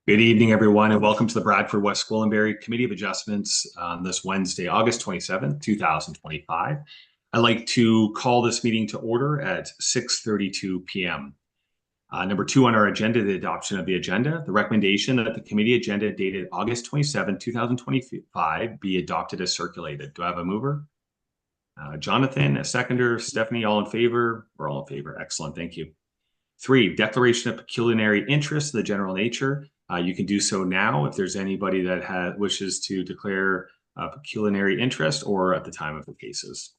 Good evening, everyone, and welcome to the Bradford West Gwillimbury Committee of Adjustments on this Wednesday, August 27th, 2025. I'd like to call this meeting to order at 6:32 p.m. Number 2 on our agenda, the adoption of the agenda. The recommendation that the committee agenda dated August 27, 2025 be adopted as circulated. Do I have a mover? Jonathan, a seconder. Stephanie, all in favor? We're all in favor. Excellent. Thank you. 3, declaration of pecuniary interest of the general nature. You can do so now if there's anybody that wishes to declare pecuniary interest or at the time of the cases.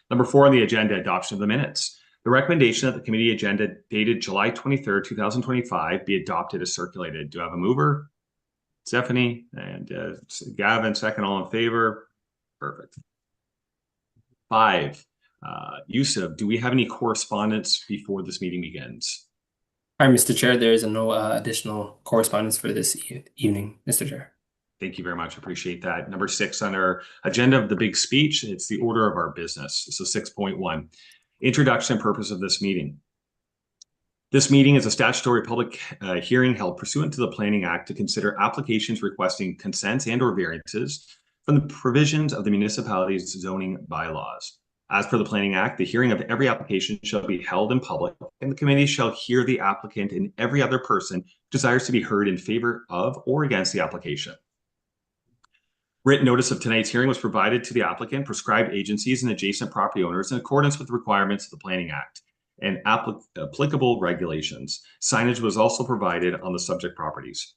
Number 4 on the agenda, adoption of the minutes. The recommendation that the committee agenda dated July 23rd, 2025 be adopted as circulated. Do I have a mover? Stephanie and Gavin, second, all in favor? Perfect. 5, Yusuf, do we have any correspondence before this meeting begins? Hi, Mr. Chair. There is no additional correspondence for this evening, Mr. Chair. Thank you very much. Appreciate that. Number 6 on our agenda of the big speech, it's the order of our business. So 6.1, introduction and purpose of this meeting. This meeting is a statutory public hearing held pursuant to the Planning Act to consider applications requesting consents and/or variances from the provisions of the municipality's zoning bylaws. As per the Planning Act, the hearing of every application shall be held in public, and the committee shall hear the applicant and every other person who desires to be heard in favor of or against the application. Written notice of tonight's hearing was provided to the applicant, prescribed agencies, and adjacent property owners in accordance with the requirements of the Planning Act and applicable regulations. Signage was also provided on the subject properties.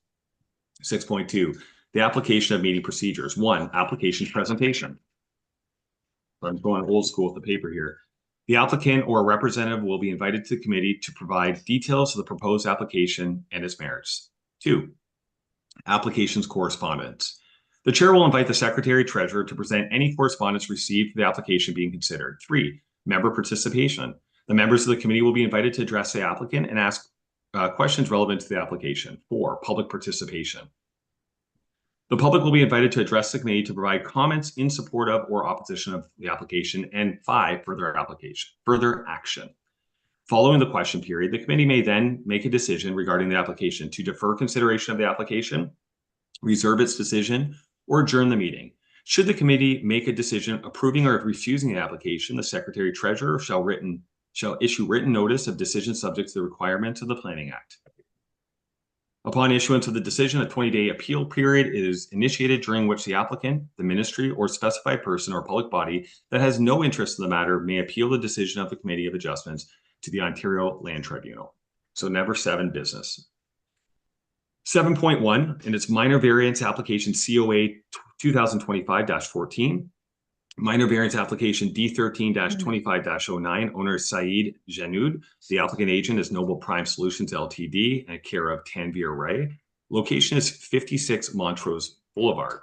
6.2, the application of meeting procedures. 1, application presentation. I'm going old school with the paper here. The applicant or a representative will be invited to the committee to provide details of the proposed application and its merits. 2, applications correspondence. The chair will invite the secretary treasurer to present any correspondence received for the application being considered. 3, member participation. The members of the committee will be invited to address the applicant and ask questions relevant to the application. 4, public participation. The public will be invited to address the committee to provide comments in support of or opposition of the application. And 5, further action. Following the question period, the committee may then make a decision regarding the application to defer consideration of the application, reserve its decision, or adjourn the meeting. Should the committee make a decision approving or refusing the application, the secretary treasurer shall issue written notice of decision subject to the requirements of the Planning Act. Upon issuance of the decision, a 20-day appeal period is initiated during which the applicant, the ministry, or specified person or public body that has no interest in the matter may appeal the decision of the Committee of Adjustments to the Ontario Land Tribunal. So number 7, business. 7.1, in its minor variance application COA 2025-14, minor variance application D13-25-09, owner is Saeed Janoud. The applicant agent is Noble Prime Solutions Ltd. and care of Tanvir Ray. Location is 56 Montrose Boulevard.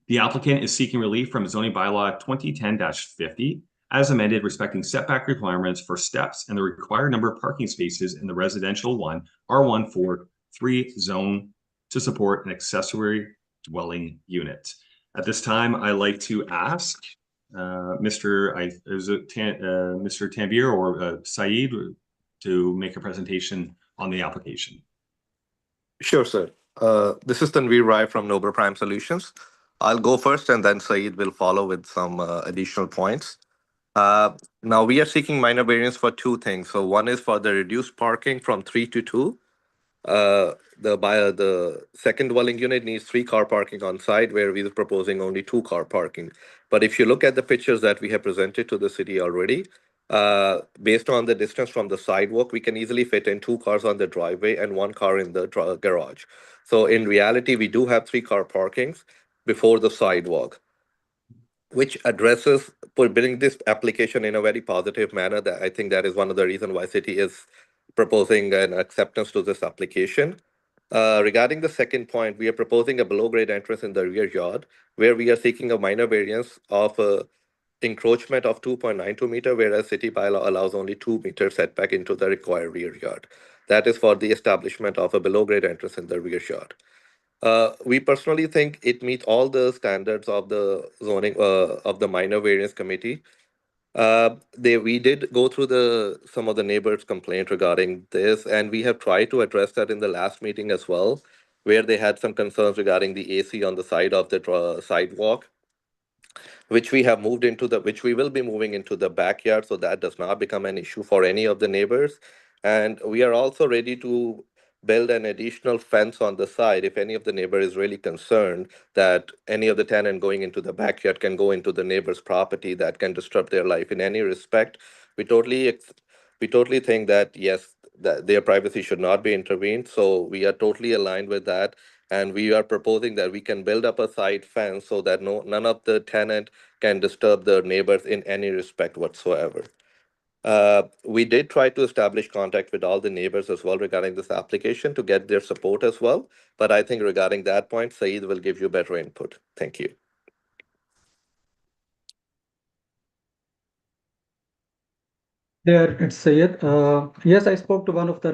The applicant is seeking relief from zoning bylaw 2010-50 as amended, respecting setback requirements for steps and the required number of parking spaces in the residential R143 zone to support an accessory dwelling unit. At this time, I'd like to ask Mr. Tanvir or Saeed to make a presentation on the application. Sure, sir. This is Tanvir Rai from Noble Prime Solutions. I'll go first and then Saeed will follow with some additional points. Now, we are seeking minor variance for 2 things. So one is for the reduced parking from 3 to 2. The second dwelling unit needs 3 car parking on site, where we are proposing only 2 car parking. But if you look at the pictures that we have presented to the city already, based on the distance from the sidewalk, we can easily fit in 2 cars on the driveway and 1 car in the garage. So in reality, we do have 3 car parkings before the sidewalk, which addresses putting this application in a very positive manner. That I think that is one of the reasons why city is proposing an acceptance to this application. Regarding the second point, we are proposing a below-grade entrance in the rear yard, where we are seeking a minor variance of encroachment of 2.92 meter, whereas city bylaw allows only 2 meter setback into the required rear yard. That is for the establishment of a below-grade entrance in the rear yard. We personally think it meets all the standards of the zoning of the minor variance committee. We did go through some of the neighbors' complaint regarding this, and we have tried to address that in the last meeting as well. where they had some concerns regarding the AC on the side of the sidewalk, which we will be moving into the backyard, so that does not become an issue for any of the neighbors. And we are also ready to build an additional fence on the side if any of the neighbor is really concerned that any of the tenant going into the backyard can go into the neighbor's property that can disrupt their life in any respect. We totally think that yes, that their privacy should not be intervened. So we are totally aligned with that. And we are proposing that we can build up a side fence so that none of the tenant can disturb the neighbors in any respect whatsoever. We did try to establish contact with all the neighbors as well regarding this application to get their support as well. But I think regarding that point, Saeed will give you better input. Thank you. There, it's Sayed. Yes, I spoke to one of the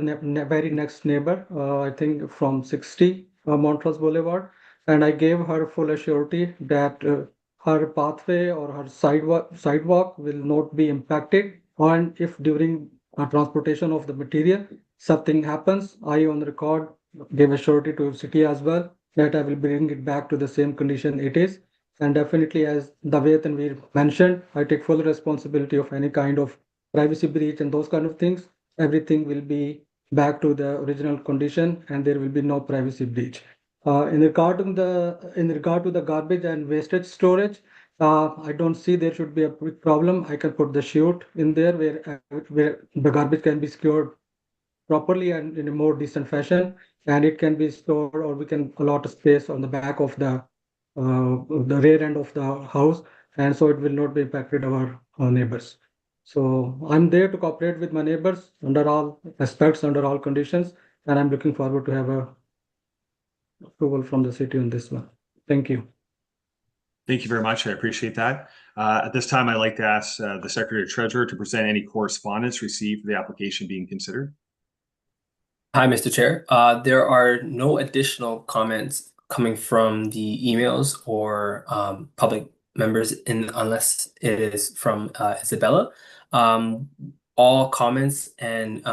very next neighbor, I think from 60 Montrose Boulevard, and I gave her full assurity that her pathway or her sidewalk will not be impacted. And if during transportation of the material something happens, I on record gave assurity to city as well that I will bring it back to the same condition it is. And definitely, as Daved and Veer mentioned, I take full responsibility of any kind of privacy breach and those kind of things. Everything will be back to the original condition, and there will be no privacy breach. In regard to the garbage and wastage storage, I don't see there should be a big problem. I can put the chute in there where the garbage can be secured properly and in a more decent fashion, and it can be stored, or we can allot a space on the back of the rear end of the house, and so it will not be impacted our neighbors. So I'm there to cooperate with my neighbors under all aspects, under all conditions, and I'm looking forward to have a approval from the city on this one. Thank you. Thank you very much. I appreciate that. At this time, I'd like to ask the Secretary Treasurer to present any correspondence received for the application being considered. Hi, Mr. Chair. There are no additional comments coming from the emails or public members unless it is from Isabella. All comments and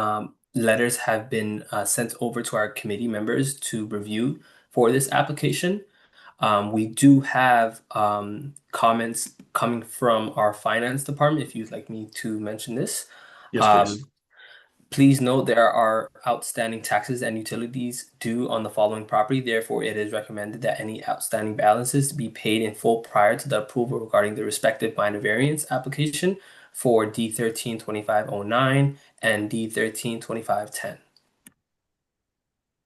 letters have been sent over to our committee members to review for this application. We do have comments coming from our finance department, if you'd like me to mention this. Yes, please. Please note there are outstanding taxes and utilities due on the following property. Therefore, it is recommended that any outstanding balances be paid in full prior to the approval regarding the respective minor variance application for D132509 and D132510.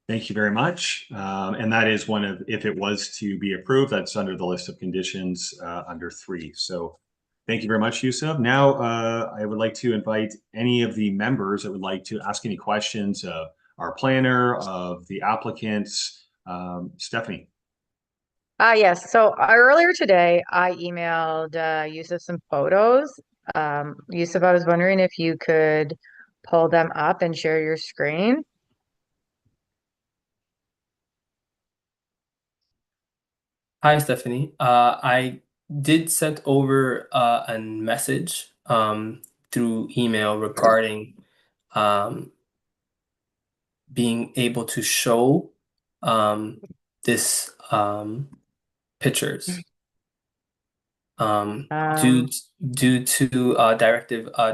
Thank you very much. And that is one of, if it was to be approved, that's under the list of conditions under 3. So thank you very much, Yusuf. Now, I would like to invite any of the members that would like to ask any questions of our planner, of the applicants. Stephanie. Yes. So earlier today, I emailed Yusuf some photos. Yusuf, I was wondering if you could pull them up and share your screen. Hi, Stephanie. I did send over a message through email regarding being able to show this pictures. Due to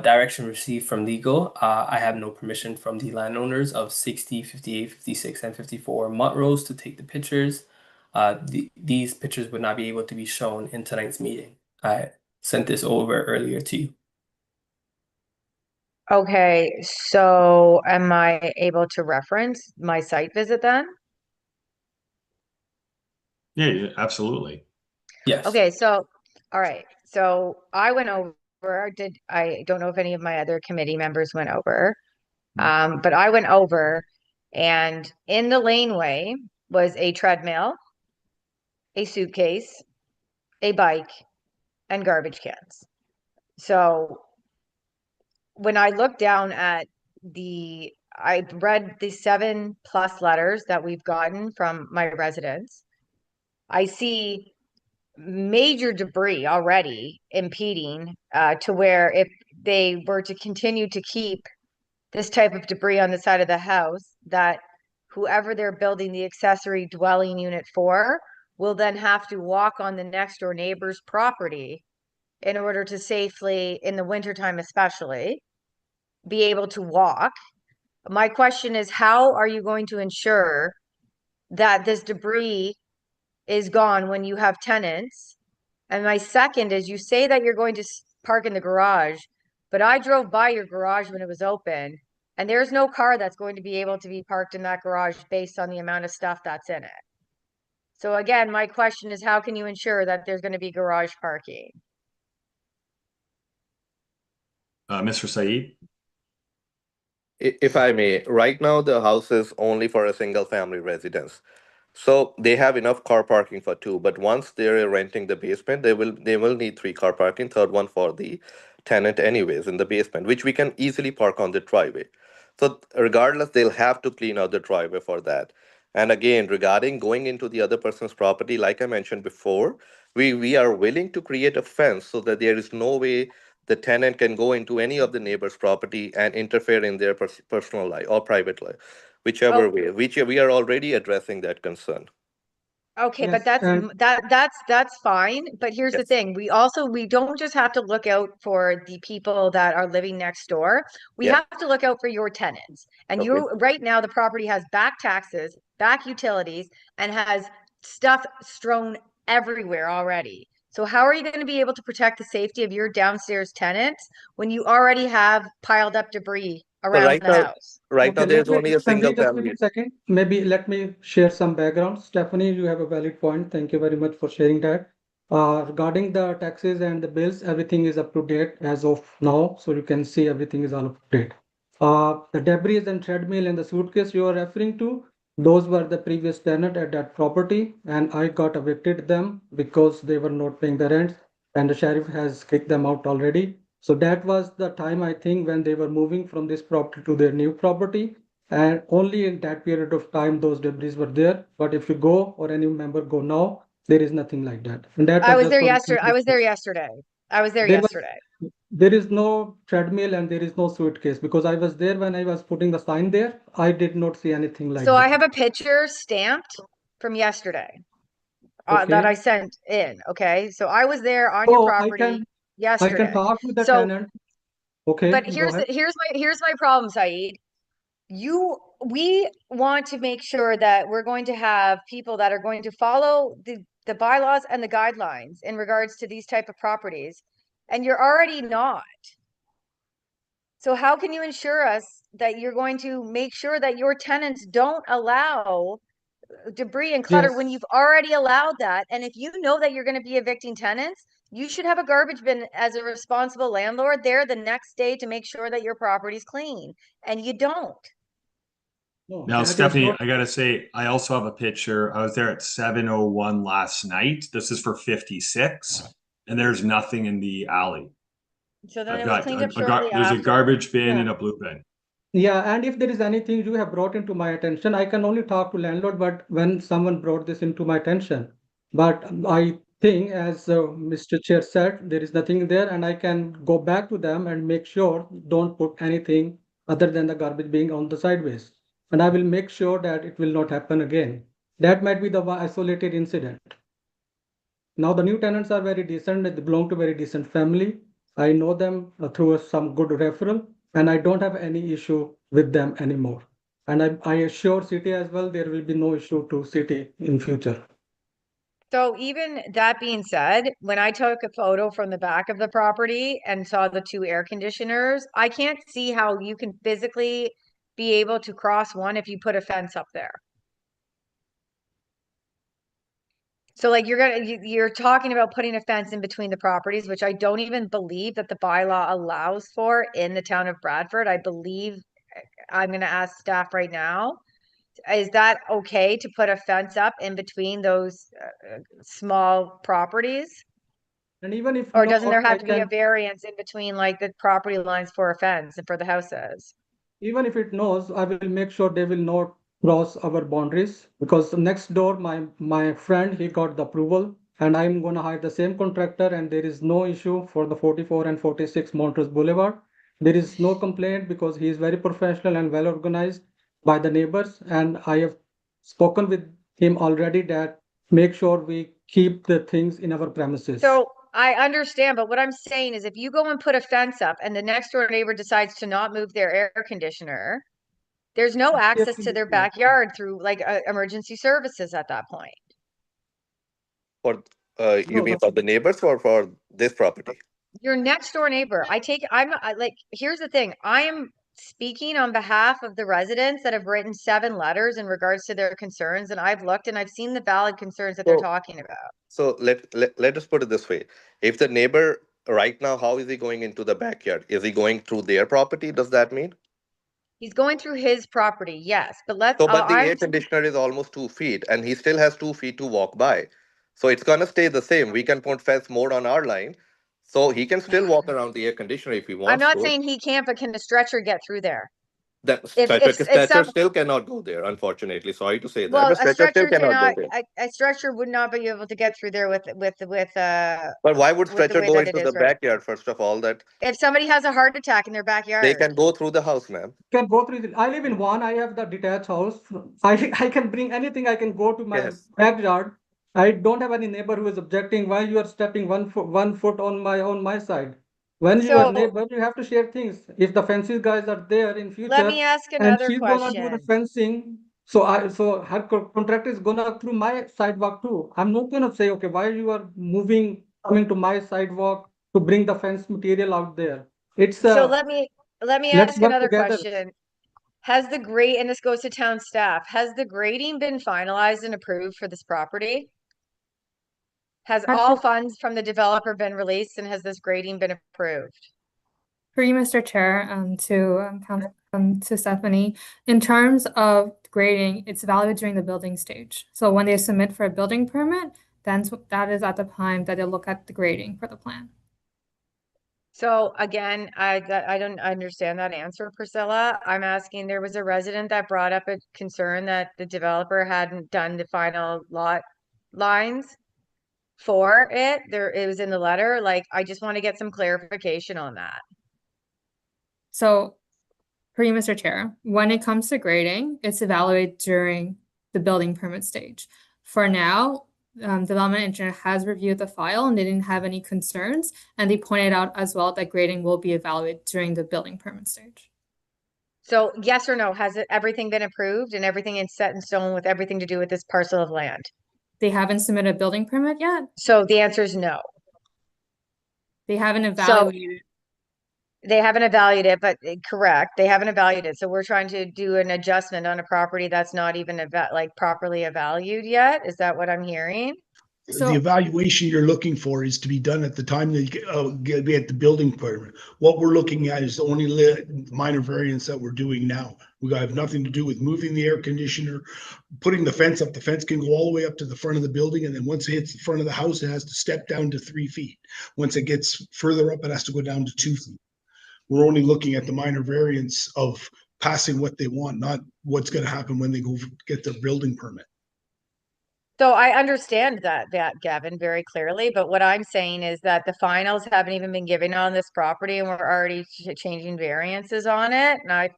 direction received from legal, I have no permission from the landowners of 60, 58, 56, and 54 Montrose to take the pictures. These pictures would not be able to be shown in tonight's meeting. I sent this over earlier to you. Okay, so am I able to reference my site visit then? Yeah, absolutely. Yes. Okay, so all right. So I went over, I don't know if any of my other committee members went over. But I went over, and in the laneway was a treadmill, a suitcase, a bike, and garbage cans. So when I look down at I read the 7+ letters that we've gotten from my residents. I see major debris already impeding to where if they were to continue to keep this type of debris on the side of the house, that whoever they're building the accessory dwelling unit for will then have to walk on the next door neighbor's property in order to safely, in the wintertime especially, be able to walk. My question is, how are you going to ensure that this debris is gone when you have tenants? And my second is, you say that you're going to park in the garage, but I drove by your garage when it was open, and there's no car that's going to be able to be parked in that garage based on the amount of stuff that's in it. So again, my question is, how can you ensure that there's going to be garage parking? Mr. Said? If I may, right now the house is only for a single family residence. So they have enough car parking for two, but once they're renting the basement, they will need three car parking, third one for the tenant anyways in the basement, which we can easily park on the driveway. So regardless, they'll have to clean out the driveway for that. And again, regarding going into the other person's property, like I mentioned before, we are willing to create a fence so that there is no way the tenant can go into any of the neighbor's property and interfere in their personal life or private life, whichever Oh, way, which we are already addressing that concern. okay, but Yes, and that's fine. But here's the Yes. thing. We don't just have to look out for the people that are living next door. We Yeah. have to look out for your tenants. And Okay. you right now the property has back taxes, back utilities, and has stuff strewn everywhere already. So how are you going to be able to protect the safety of your downstairs tenants when you already have piled up debris So around the house? right now okay, let there's me, only a single Sandeep, just give me family. a second. Maybe let me share some background. Stephanie, you have a valid point. Thank you very much for sharing that. Regarding the taxes and the bills, everything is up to date as of now. So you can see everything is all up to date. The debris and treadmill and the suitcase you are referring to, those were the previous tenant at that property, and I got evicted them because they were not paying the rent, and the sheriff has kicked them out already. So that was the time, I think, when they were moving from this property to their new property. And only in that period of time, those debris were there. But if you go or any member go now, there is nothing like that. And that I was was just there for the yesterday. I was there yesterday. I was there there was yesterday. there is no treadmill and there is no suitcase because I was there when I was putting the sign there. I did not see anything like So I that. have a picture stamped from yesterday that I Okay. sent in. Okay. So I was there on your So property I can yesterday. talk with the So, tenant. Okay, but go ahead. here's my problem, Saeed. We want to make sure that we're going to have people that are going to follow the bylaws and the guidelines in regards to these type of properties, and you're already not. So how can you ensure us that you're going to make sure that your tenants don't allow debris and clutter when Yes. you've already allowed that? And if you know that you're going to be evicting tenants, you should have a garbage bin as a responsible landlord there the next day to make sure that your property's clean. And you don't. No, Now, that is Stephanie, not. I gotta say, I also have a picture. I was there at 7:01 last night. This is for 56, and there's nothing in the alley. So then I've it was got cleaned up shortly there's a after. garbage bin Yeah. and a blue bin. Yeah, and if there is anything you have brought into my attention, I can only talk to landlord, but when someone brought this into my attention. But I think, as Mr. Chair said, there is nothing there, and I can go back to them and make sure don't put anything other than the garbage being on the sideways. And I will make sure that it will not happen again. That might be the isolated incident. Now the new tenants are very decent. They belong to very decent family. I know them through some good referral, and I don't have any issue with them anymore. And I assure city as well, there will be no issue to city in future. So even that being said, when I took a photo from the back of the property and saw the two air conditioners, I can't see how you can physically be able to cross one if you put a fence up there. So like you're talking about putting a fence in between the properties, which I don't even believe that the bylaw allows for in the town of Bradford. I believe I'm going to ask staff right now. Is that okay to put a fence up in between those small properties? And even if Or doesn't not, there have I to be a can, variance in between like the property lines for a fence and for the houses? even if it knows, I will make sure they will not cross our boundaries because next door, my friend, he got the approval and I'm going to hire the same contractor and there is no issue for the 44 and 46 Montrose Boulevard. There is no complaint because he is very professional and well organized. by the neighbors, and I have spoken with him already that make sure we keep the things in our premises. So I understand, but what I'm saying is if you go and put a fence up and the next door neighbor decides to not move their air conditioner, there's no access to their backyard through like emergency services at that point. For you mean for the neighbors or for this property? Your next door neighbor. Like, here's the thing. I am speaking on behalf of the residents that have written 7 letters in regards to their concerns, and I've looked and I've seen the valid concerns that they're talking about. So let us put it this way. If the neighbor right now, how is he going into the backyard? Is he going through their property? Does that mean? He's going through his property, yes, but But the air conditioner is almost 2 feet and he still has 2 feet to walk by. So it's gonna stay the same. We can put fence more on our line. So he can still walk around the air conditioner if he wants I'm not to. saying he can't, but can a stretcher get through there? That If stretcher some, still cannot go there, unfortunately. Sorry to say that. well, But a stretcher still stretcher cannot go cannot, there. a stretcher would not be able to get through there with But why would with the stretcher way go that it into the is right. backyard, first of all, that If somebody has a heart attack in their they backyard, can go through the house, ma'am? Can go through I live in one. I have the detached house. I can bring anything. I can go to my Yes. backyard. I don't have any neighbor who is objecting why you are stepping 1 foot on my side. When you are so neighbor, you have to share things. If the fences guys are there in let future me ask and another she's gonna do the question. fencing, so her contract is gonna through my sidewalk too. I'm not gonna say, okay, why you are coming to my sidewalk to bring the fence material out there. It's So let me let's ask work another together. question. Has the grade, and this goes to town staff, has the grading been finalized and approved for this property? Has all funds from the developer been released and has this grading been approved? For you, Mr. Chair, to Stephanie, in terms of grading, it's valid during the building stage. So when they submit for a building permit, then that is at the time that they look at the grading for the plan. So again, I don't understand that answer, Priscilla. I'm asking, there was a resident that brought up a concern that the developer hadn't done the final lot lines for it. It was in the letter. Like, I just want to get some clarification on that. So for you, Mr. Chair, when it comes to grading, it's evaluated during the building permit stage. For now, development engineer has reviewed the file and they didn't have any concerns. And they pointed out as well that grading will be evaluated during the building permit stage. So yes or no, has everything been approved and everything is set in stone with everything to do with this parcel of land? They haven't submitted a building permit yet. So the answer is no. They haven't evaluated. They haven't evaluated it, but correct, they haven't evaluated it. So we're trying to do an adjustment on a property that's not even like properly evaluated yet. Is that what I'm hearing? So the evaluation you're looking for is to be done at the time they get the building permit. What we're looking at is the only minor variance that we're doing now. We have nothing to do with moving the air conditioner, putting the fence up. The fence can go all the way up to the front of the building, and then once it hits the front of the house, it has to step down to 3 feet. Once it gets further up, it has to go down to 2 feet. We're only looking at the minor variance of passing what they want, not what's going to happen when they go get their building permit. So I understand that, Gavin, very clearly, but what I'm saying is that the finals haven't even been given on this property and we're already changing variances on it. And I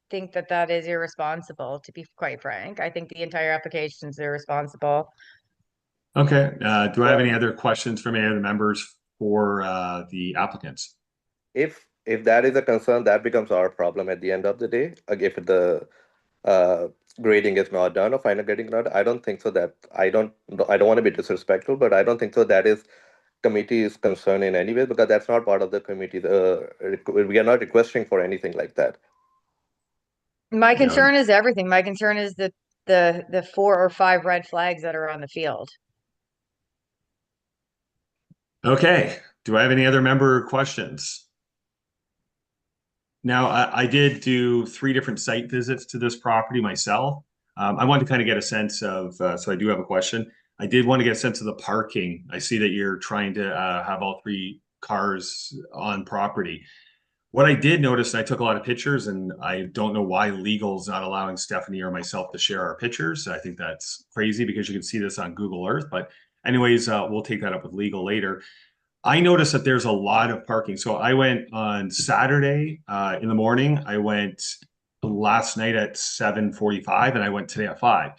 think that that is irresponsible, to be quite frank. I think the entire application is irresponsible. Okay, do I have any other questions from any of the members for the applicants? If that is a concern, that becomes our problem at the end of the day. If the grading is not done or final grading not, I don't think so. That I don't want to be disrespectful, but I don't think so. That is committee's concern in any way, because that's not part of the committee. We are not requesting for anything like that. My concern is everything. My concern is the 4 or 5 red flags that are on the field. Okay, do I have any other member questions? Now, I did do 3 different site visits to this property myself. I wanted to kind of get a sense of, so I do have a question. I did want to get a sense of the parking. I see that you're trying to have all 3 cars on property. What I did notice, and I took a lot of pictures, and I don't know why legal's not allowing Stephanie or myself to share our pictures. I think that's crazy because you can see this on Google Earth. But anyways, we'll take that up with legal later. I noticed that there's a lot of parking. So I went on Saturday in the morning. I went last night at 7:45 and I went today at 5.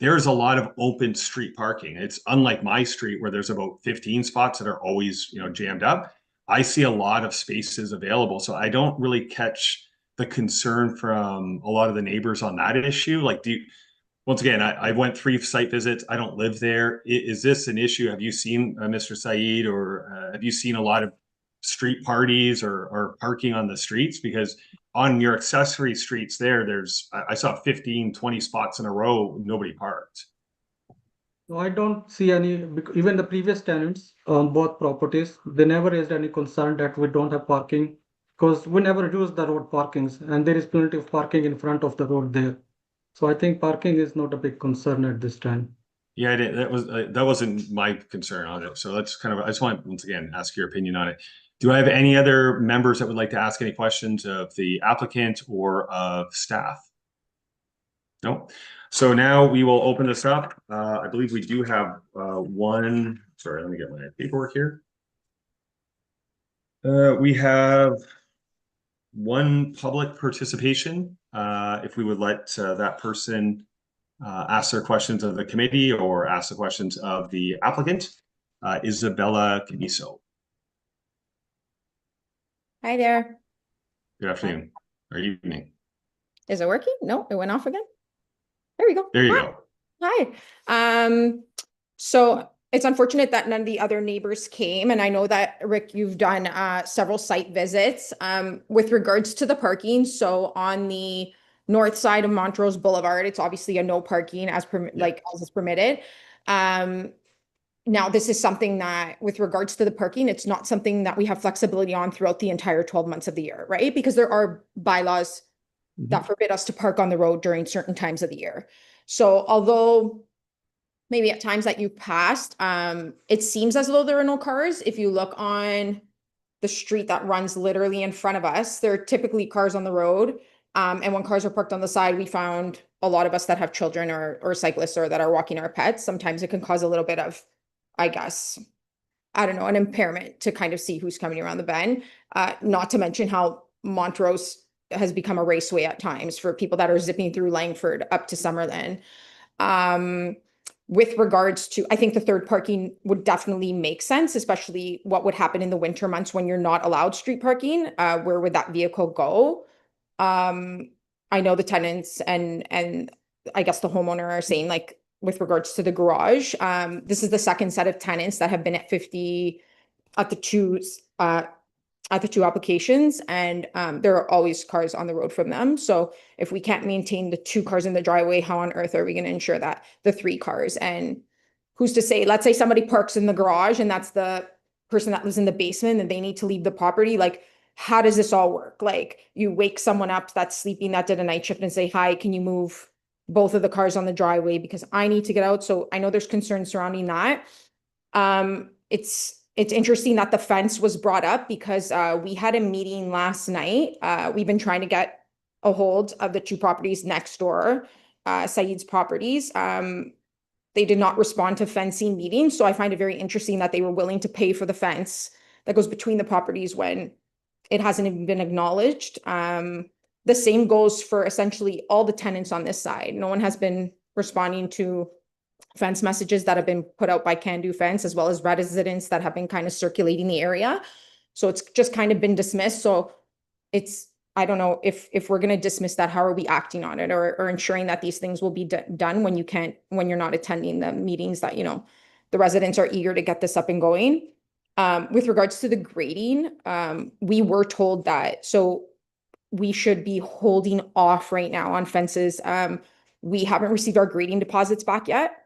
There's a lot of open street parking. It's unlike my street where there's about 15 spots that are always, jammed up. I see a lot of spaces available. So I don't really catch the concern from a lot of the neighbors on that issue. Like, once again, I went 3 site visits. I don't live there. Is this an issue? Have you seen Mr. Saeed, or have you seen a lot of street parties or parking on the streets? Because on your accessory streets I saw 15, 20 spots in a row, nobody parked. No, I don't see any, even the previous tenants on both properties, they never raised any concern that we don't have parking, because we never use the road parkings and there is plenty of parking in front of the road there. So I think parking is not a big concern at this time. Yeah, that wasn't my concern on it. So that's kind of, I just want, once again, ask your opinion on it. Do I have any other members that would like to ask any questions of the applicant or of staff? No. So now we will open this up. I believe we do have one. Sorry, let me get my paperwork here. We have one public participation. If we would let that person ask their questions of the committee or ask the questions of the applicant, Isabella Caniso. Hi there. Good afternoon or evening. Is it working? No, it went off again. There we go. There you Hi. go. Hi. So it's unfortunate that none of the other neighbors came. And I know that, Rick, you've done several site visits with regards to the parking. So on the north side of Montrose Boulevard, it's obviously a no parking as is permitted. Now, this is something that, with regards to the parking, it's not something that we have flexibility on throughout the entire 12 months of the year, right? Because there are bylaws that forbid us to park on the road during certain times of the year. So although maybe at times that you've passed, it seems as though there are no cars. If you look on the street that runs literally in front of us, there are typically cars on the road. And when cars are parked on the side, we found a lot of us that have children or cyclists or that are walking our pets. Sometimes it can cause a little bit of, I guess, I don't know, an impairment to kind of see who's coming around the bend. Not to mention how Montrose has become a raceway at times for people that are zipping through Langford up to Summerlin. With regards to, I think the third parking would definitely make sense, especially what would happen in the winter months when you're not allowed street parking. Where would that vehicle go? I know the tenants and I guess the homeowner are saying, like, with regards to the garage, this is the second set of tenants that have been at 50 at the two applications, and there are always cars on the road from them. So if we can't maintain the 2 cars in the driveway, how on earth are we going to ensure that the 3 cars? And who's to say, let's say somebody parks in the garage and that's the person that lives in the basement and they need to leave the property. Like, how does this all work? Like, you wake someone up that's sleeping, that did a night shift, and say, hi, can you move both of the cars on the driveway because I need to get out? So I know there's concerns surrounding that. It's interesting that the fence was brought up because we had a meeting last night. We've been trying to get a hold of the 2 properties next door, Saeed's properties. They did not respond to fencing meetings. So I find it very interesting that they were willing to pay for the fence that goes between the properties when it hasn't even been acknowledged. The same goes for essentially all the tenants on this side. No one has been responding to fence messages that have been put out by Can Do Fence, as well as residents that have been kind of circulating the area. So it's just kind of been dismissed. So it's, I don't know if we're going to dismiss that, how are we acting on it, or ensuring that these things will be done when you're not attending the meetings that, the residents are eager to get this up and going. With regards to the grading, we were told that, so we should be holding off right now on fences. We haven't received our grading deposits back yet.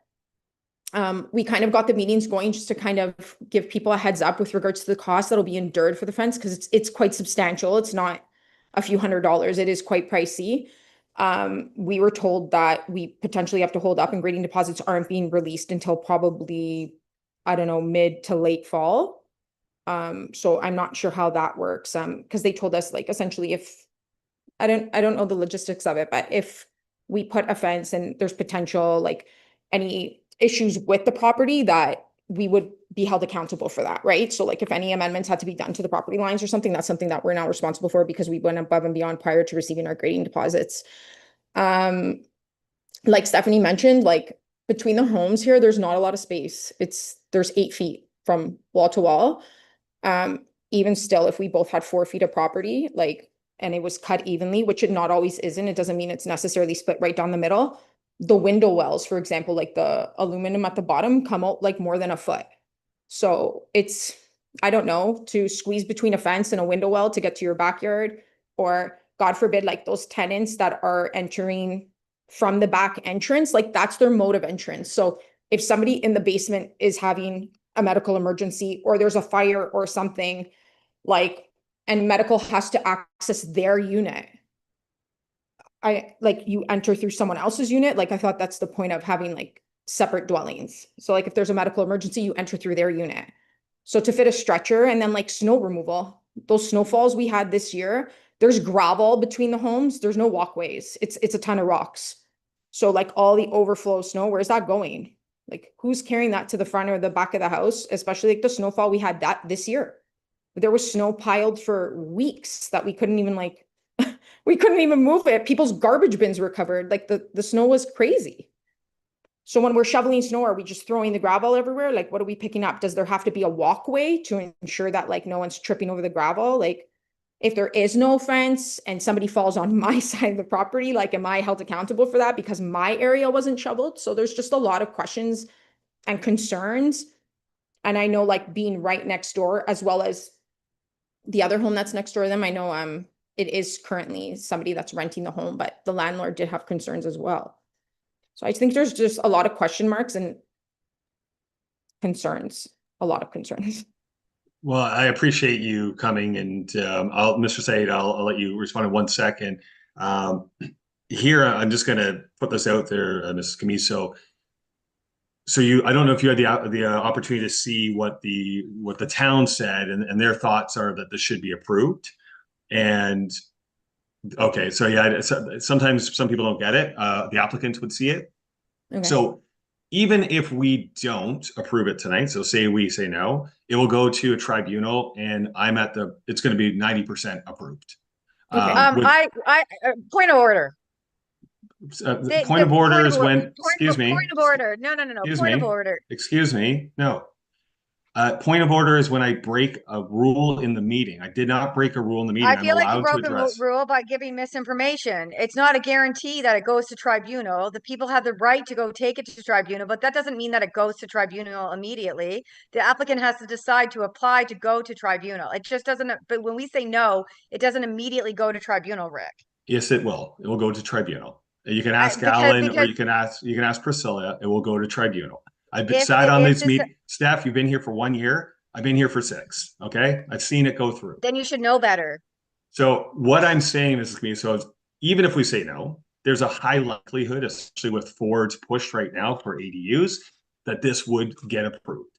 We kind of got the meetings going just to kind of give people a heads up with regards to the cost that'll be endured for the fence, because it's quite substantial. It's not a few $100s. It is quite pricey. We were told that we potentially have to hold up and grading deposits aren't being released until probably, I don't know, mid to late fall. So I'm not sure how that works. Because they told us, like, essentially, if I don't know the logistics of it, but if we put a fence and there's potential, like, any issues with the property, that we would be held accountable for that, right? So like if any amendments had to be done to the property lines or something, that's something that we're now responsible for because we went above and beyond prior to receiving our grading deposits. Like Stephanie mentioned, like between the homes here, there's not a lot of space. There's 8 feet from wall to wall. Even still, if we both had 4 feet of property, like, and it was cut evenly, which it not always isn't, it doesn't mean it's necessarily split right down the middle. The window wells, for example, like the aluminum at the bottom come out like more than a foot. So it's, I don't know, to squeeze between a fence and a window well to get to your backyard, or God forbid, like those tenants that are entering from the back entrance, like that's their mode of entrance. So if somebody in the basement is having a medical emergency or there's a fire or something, like, and medical has to access their unit, you enter through someone else's unit. Like I thought that's the point of having like separate dwellings. So like if there's a medical emergency, you enter through their unit. So to fit a stretcher, and then like snow removal, those snowfalls we had this year, there's gravel between the homes. There's no walkways. It's a ton of rocks. So like all the overflow snow, where's that going? Like who's carrying that to the front or the back of the house? Especially like the snowfall we had that this year. There was snow piled for weeks that we couldn't even like, we couldn't even move it. People's garbage bins were covered. Like the snow was crazy. So when we're shoveling snow, are we just throwing the gravel everywhere? Like, what are we picking up? Does there have to be a walkway to ensure that like no one's tripping over the gravel? Like if there is no fence and somebody falls on my side of the property, like, am I held accountable for that because my area wasn't shoveled? So there's just a lot of questions and concerns. And I know like being right next door, as well as the other home that's next door to them, I know it is currently somebody that's renting the home, but the landlord did have concerns as well. So I think there's just a lot of question marks and concerns, a lot of concerns. Well, I appreciate you coming, and Mr. Said, I'll let you respond in 1 second. Here, I'm just going to put this out there, Mrs. Camiso. So I don't know if you had the opportunity to see what the town said, and their thoughts are that this should be approved. And okay, so yeah, sometimes some people don't get it. The applicants would see it. Okay. So even if we don't approve it tonight, so say we say no, it will go to a tribunal, and it's going to be 90% approved. Okay. Point of order. Point of order is when, excuse me. Point of order. No. Point of order. Excuse me. No. Point of order is when I break a rule in the meeting. I did not break a rule in the meeting. I feel like you I'm broke a rule by giving misinformation. It's not a guarantee that it goes to tribunal. The people have the right to go take it to tribunal, but that doesn't mean that it goes to tribunal immediately. The applicant has to decide to apply to go to tribunal. It just doesn't, but when we say no, it doesn't immediately go to tribunal, Rick. Yes, it will. It will go to tribunal. You can ask Alan, or you can ask Priscilla. It will go to tribunal. I've sat on this meeting. Steph, you've been here for 1 year. I've been here for 6. Okay, I've seen it go through. Then you should know better. So what I'm saying is, even if we say no, there's a high likelihood, especially with Ford's push right now for ADUs, that this would get approved.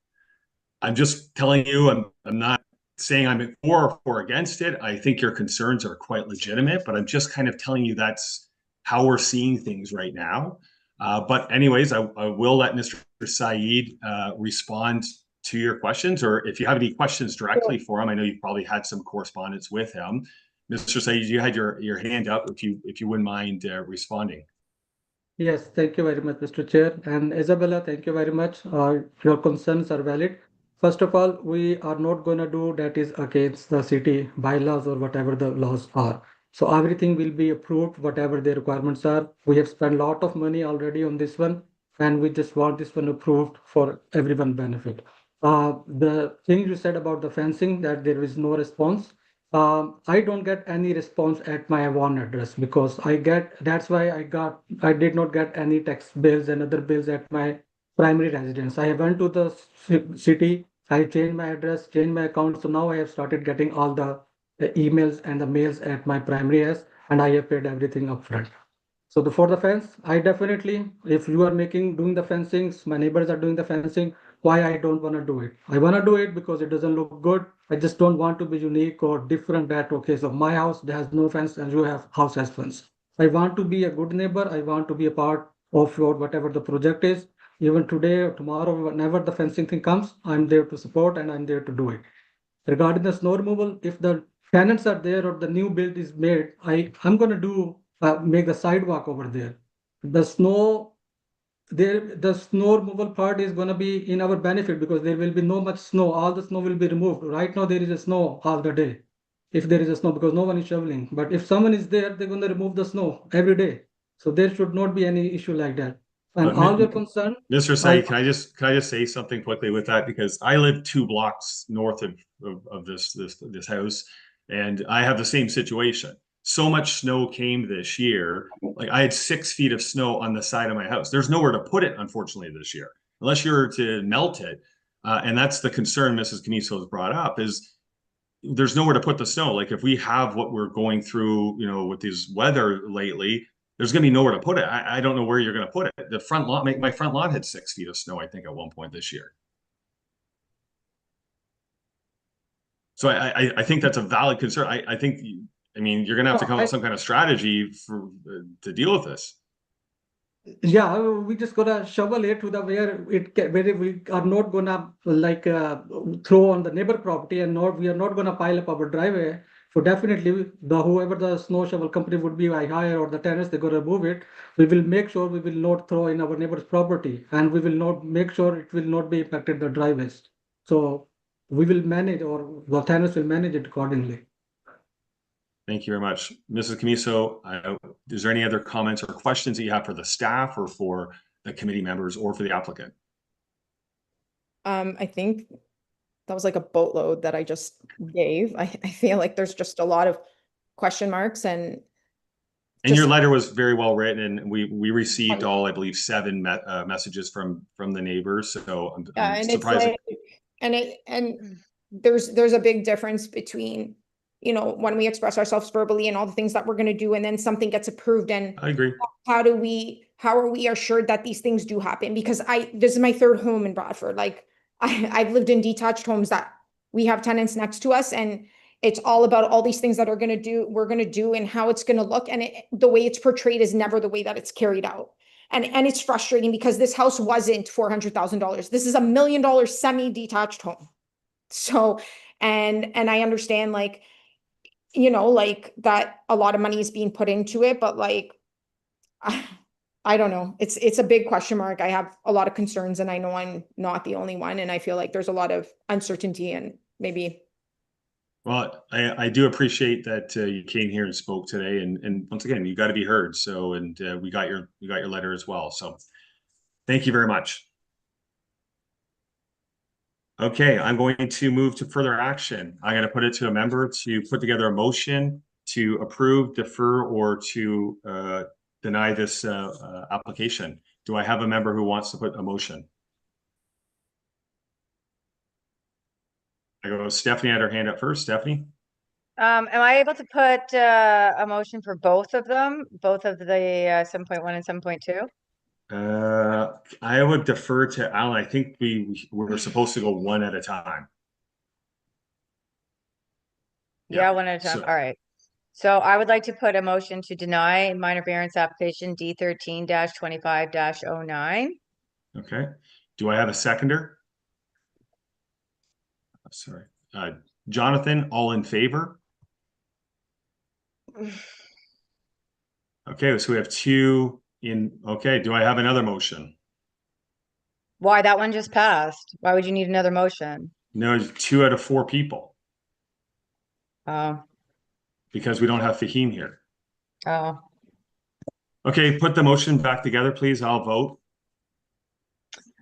I'm just telling you, I'm not saying I'm for or against it. I think your concerns are quite legitimate, but I'm just kind of telling you that's how we're seeing things right now. But anyways, I will let Mr. Said respond to your questions, or if you have any questions directly for him. I know you've probably had some correspondence with him. Mr. Said, you had your hand up, if you wouldn't mind responding. Yes, thank you very much, Mr. Chair. And Isabella, thank you very much. Your concerns are valid. First of all, we are not going to do that is against the city bylaws or whatever the laws are. So everything will be approved, whatever the requirements are. We have spent a lot of money already on this one, and we just want this one approved for everyone's benefit. The thing you said about the fencing, that there is no response. I don't get any response at my Avon address because that's why I did not get any tax bills and other bills at my primary residence. I went to the city, I changed my address, changed my account. So now I have started getting all the emails and the mails at my primary address, and I have paid everything upfront. So for the fence, I definitely, if you are doing the fencings, my neighbors are doing the fencing, why I don't want to do it? I want to do it because it doesn't look good. I just don't want to be unique or different that, okay, so my house has no fence and your house has fence. I want to be a good neighbor. I want to be a part of your whatever the project is. Even today or tomorrow, whenever the fencing thing comes, I'm there to support and I'm there to do it. Regarding the snow removal, if the tenants are there or the new build is made, I'm gonna do make the sidewalk over there. The snow the snow removal part is gonna be in our benefit because there will be no much snow. All the snow will be removed. Right now there is a snow all the day. If there is a snow because no one is shoveling. But if someone is there, they're gonna remove the snow every day. So there should not be any issue like that. And all your concern, Mr. Said, can I just say something quickly with that? Because I live 2 blocks north of this house, and I have the same situation. So much snow came this year. Like I had 6 feet of snow on the side of my house. There's nowhere to put it, unfortunately, this year, unless you're to melt it. And that's the concern Mrs. Caniso has brought up is there's nowhere to put the snow. Like if we have what we're going through, with these weather lately, there's going to be nowhere to put it. I don't know where you're going to put it. The front lawn, my front lawn had 6 feet of snow, I think, at one point this year. So I think that's a valid concern. I think, you're going to have to come up with some kind of strategy to deal with this. yeah, we just gotta shovel it to the where we are not gonna throw on the neighbor property and we are not gonna pile up our driveway. So definitely whoever the snow shovel company would be I hire or the tenants, they're gonna remove it. We will make sure we will not throw in our neighbor's property and we will not make sure it will not be impacted the driveways. So we will manage or the tenants will manage it accordingly. Thank you very much. Mrs. Caniso, is there any other comments or questions that you have for the staff or for the committee members or for the applicant? I think that was like a boatload that I just gave. I feel like there's just a lot of question marks and your letter was very well written, and we received all, I believe, 7 messages from the neighbors. So I'm surprised. And there's a big difference between, when we express ourselves verbally and all the things that we're going to do, and then something gets approved. And I agree. How are we assured that these things do happen? Because this is my 3rd home in Bradford. Like I've lived in detached homes that we have tenants next to us, and it's all about all these things that we're going to do and how it's going to look. And the way it's portrayed is never the way that it's carried out. And it's frustrating because this house wasn't $400,000. This is $1 million semi-detached home. So, and I understand that a lot of money is being put into it, but I don't know. It's a big question mark. I have a lot of concerns and I know I'm not the only one. And I feel like there's a lot of uncertainty and maybe. Well, I do appreciate that you came here and spoke today, and once again, you got to be heard. So, and we got your letter as well. So, thank you very much. Okay, I'm going to move to further action. I'm going to put it to a member to put together a motion to approve, defer, or to deny this application. Do I have a member who wants to put a motion? I go, Stephanie had her hand up first. Stephanie? Am I able to put a motion for both of them, both of the 7.1 and 7.2? I would defer to Alan. I think we're supposed to go one at a time. Yeah, one at a time. All right. So I would like to put a motion to deny minor variance application D13-25-09. Okay. Do I have a seconder? Sorry. Jonathan, all in favor? Okay, so we have 2 in. Okay, do I have another motion? Why? That one just passed. Why would you need another motion? No, 2 out of 4 people. Oh. Because we don't have Fahim here. Oh. Okay, put the motion back together, please. I'll vote.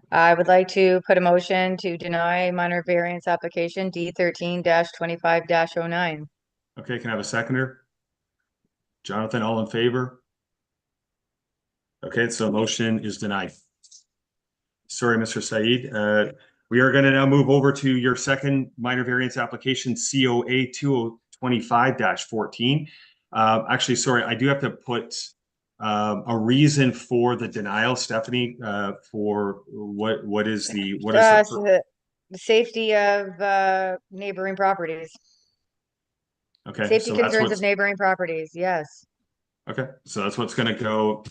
I would like to put a motion to deny minor variance application D13-25-09. Okay, can I have a seconder? Jonathan, all in favor? Okay, so motion is denied. Sorry, Mr. Said. We are going to now move over to your second minor variance application, COA 2025-14. Actually, sorry, I do have to put a reason for the denial, Stephanie, for what is the safety of neighboring properties. Okay. Safety concerns of neighboring properties. Yes. Okay, so that's what's going to go.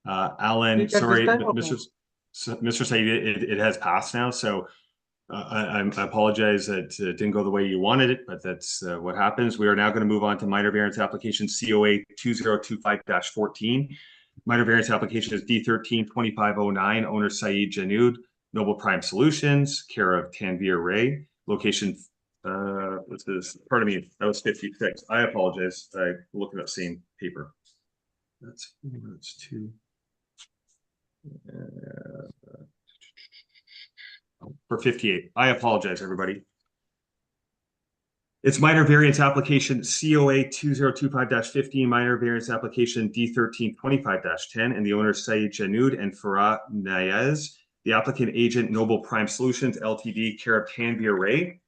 Alan, sorry, So, Mr. Said, it has passed now, so I apologize that it didn't go the way you wanted it, but that's what happens. We are now going to move on to minor variance application COA 2025-14. Minor variance application is D13-2509, owner Saeed Janood, Noble Prime Solutions, care of Tanvir Ray, location, this is, pardon me, that was 56. I apologize. I looked at that same paper. That's two. For 58. I apologize, everybody. It's minor variance application COA 2025-15, minor variance application D1325-10, and the owner Saeed Janood and Farah Nayez, the applicant agent Noble Prime Solutions Ltd, care of Tanvir Ray.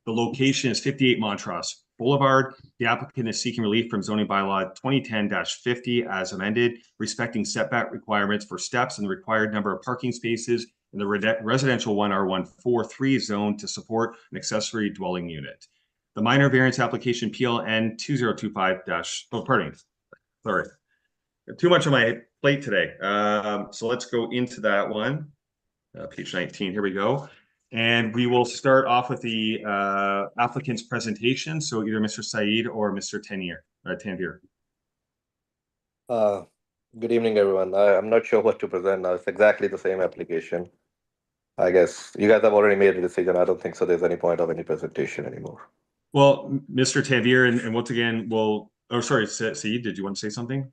The location is 58 Montrose Boulevard. The applicant is seeking relief from zoning bylaw 2010-50 as amended, respecting setback requirements for steps and the required number of parking spaces in the residential 1R143 zone to support an accessory dwelling unit. The minor variance application PLN 2025- oh, pardon me. Sorry. Too much on my plate today. So let's go into that one. Page 19, here we go. And we will start off with the applicant's presentation. So either Mr. Saeed or Mr. Tanvir. Good evening, everyone. I'm not sure what to present now. It's exactly the same application. I guess you guys have already made a decision. I don't think so there's any point of any presentation anymore. Well, Mr. Tanvir, and once again, we'll, oh, sorry, Saeed, did you want to say something?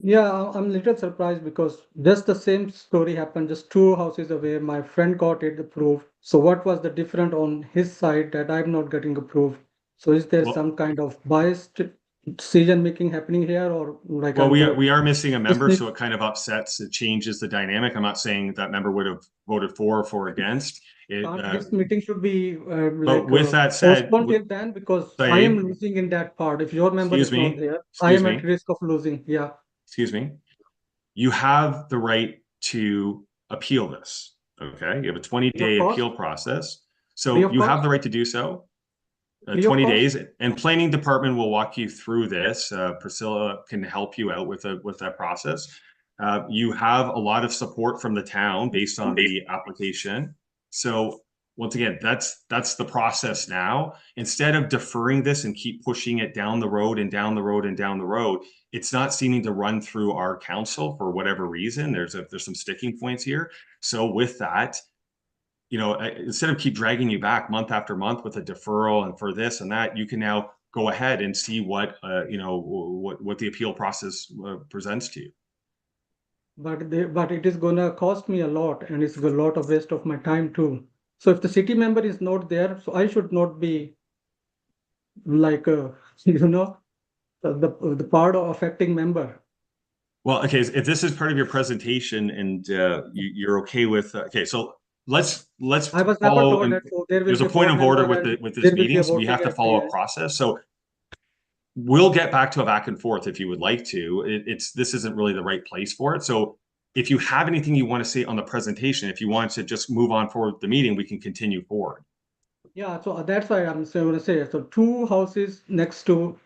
Yeah, I'm a little surprised because just the same story happened just 2 houses away. My friend got it approved. So what was the difference on his side that I'm not getting approved? So is there Well, some kind of biased decision making happening here, or like well, I'm we are missing a member, need- so it kind of upsets, it changes the dynamic. I'm not saying that member would have voted for or for against. this meeting should be But with that said, postponed till then, because I Saeed, am losing in that part. If your member excuse is not me, there, I excuse am me. at risk of losing. Yeah. Excuse me. You have the right to appeal this. Okay, you have a 20-day course. appeal process, so Free of you have cost. the right to do so. Free of 20 cost. days, and planning department will walk you through this. Priscilla can help you out with that process. You have a lot of support from the town based on the application. So once again, that's the process now. Instead of deferring this and keep pushing it down the road and down the road and down the road, it's not seeming to run through our council for whatever reason. There's some sticking points here. So with that, you know, instead of keep dragging you back month after month with a deferral and for this and that, you can now go ahead and see what you know, what the appeal process presents to you. But it is gonna cost me a lot, and it's a lot of waste of my time too. So if the city member is not there, so I should not be like you know, the part of affecting member. Well, okay, if this is part of your presentation and you're okay with okay, so let's I was never follow. told that. So there will There's be a point of board order member with and this there will be meeting, a so we have voting to at follow the a end. process. So we'll get back to a back and forth if you would like to. This isn't really the right place for it. So if you have anything you want to say on the presentation, if you want to just move on forward with the meeting, we can continue forward. Yeah, so that's why I'm going to say, so 2 houses next to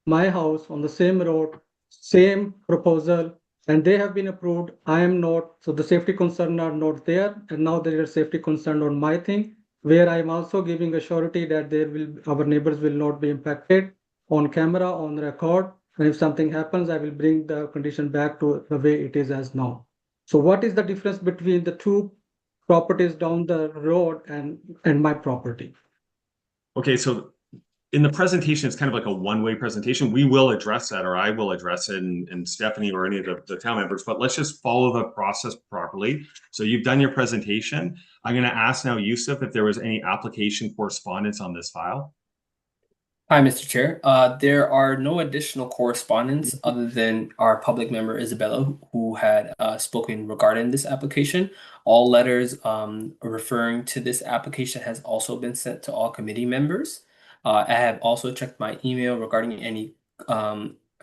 my house on the same road, same proposal, and they have been approved. I am not, so the safety concern are not there, and now there is safety concern on my thing, where I am also giving a surety that our neighbors will not be impacted on camera, on record, and if something happens, I will bring the condition back to the way it is as now. So what is the difference between the 2 properties down the road and my property? Okay, so in the presentation, it's kind of like a one-way presentation. We will address that, or I will address it, and Stephanie or any of the town members, but let's just follow the process properly. So you've done your presentation. I'm going to ask now Yusuf if there was any application correspondence on this file. Hi, Mr. Chair. There are no additional correspondence other than our public member Isabella, who had spoken regarding this application. All letters referring to this application has also been sent to all committee members. I have also checked my email regarding any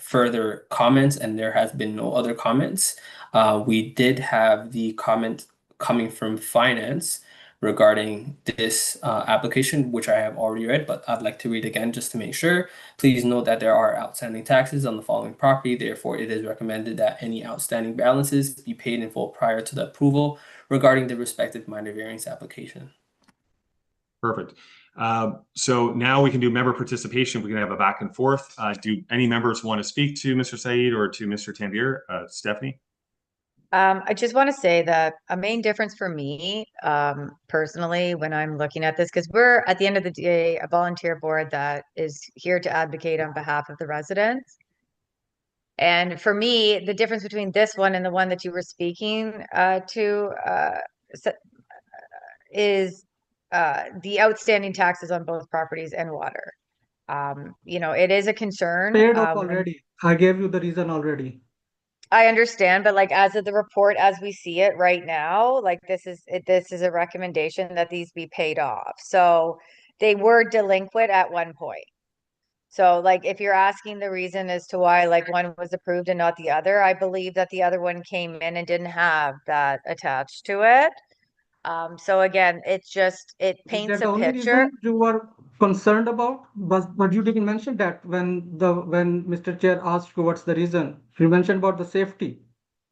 further comments, and there has been no other comments. We did have the comment coming from finance regarding this application, which I have already read, but I'd like to read again just to make sure. Please note that there are outstanding taxes on the following property. Therefore, it is recommended that any outstanding balances be paid in full prior to the approval regarding the respective minor variance application. Perfect. So now we can do member participation. We can have a back and forth. Do any members want to speak to Mr. Saeed or to Mr. Tanvir? Stephanie? I just want to say that a main difference for me, personally, when I'm looking at this, because we're at the end of the day, a volunteer board that is here to advocate on behalf of the residents. And for me, the difference between this one and the one that you were speaking is the outstanding taxes on both properties and water. It is a concern. Paid off already. I gave you the reason already. I understand, but like as of the report, as we see it right now, like this is a recommendation that these be paid off. So they were delinquent at one point. So like if you're asking the reason as to why like one was approved and not the other, I believe that the other one came in and didn't have that attached to it. So again, it paints Is that a the only picture. reason you were concerned about? But you didn't mention that when Mr. Chair asked you what's the reason. You mentioned about the safety.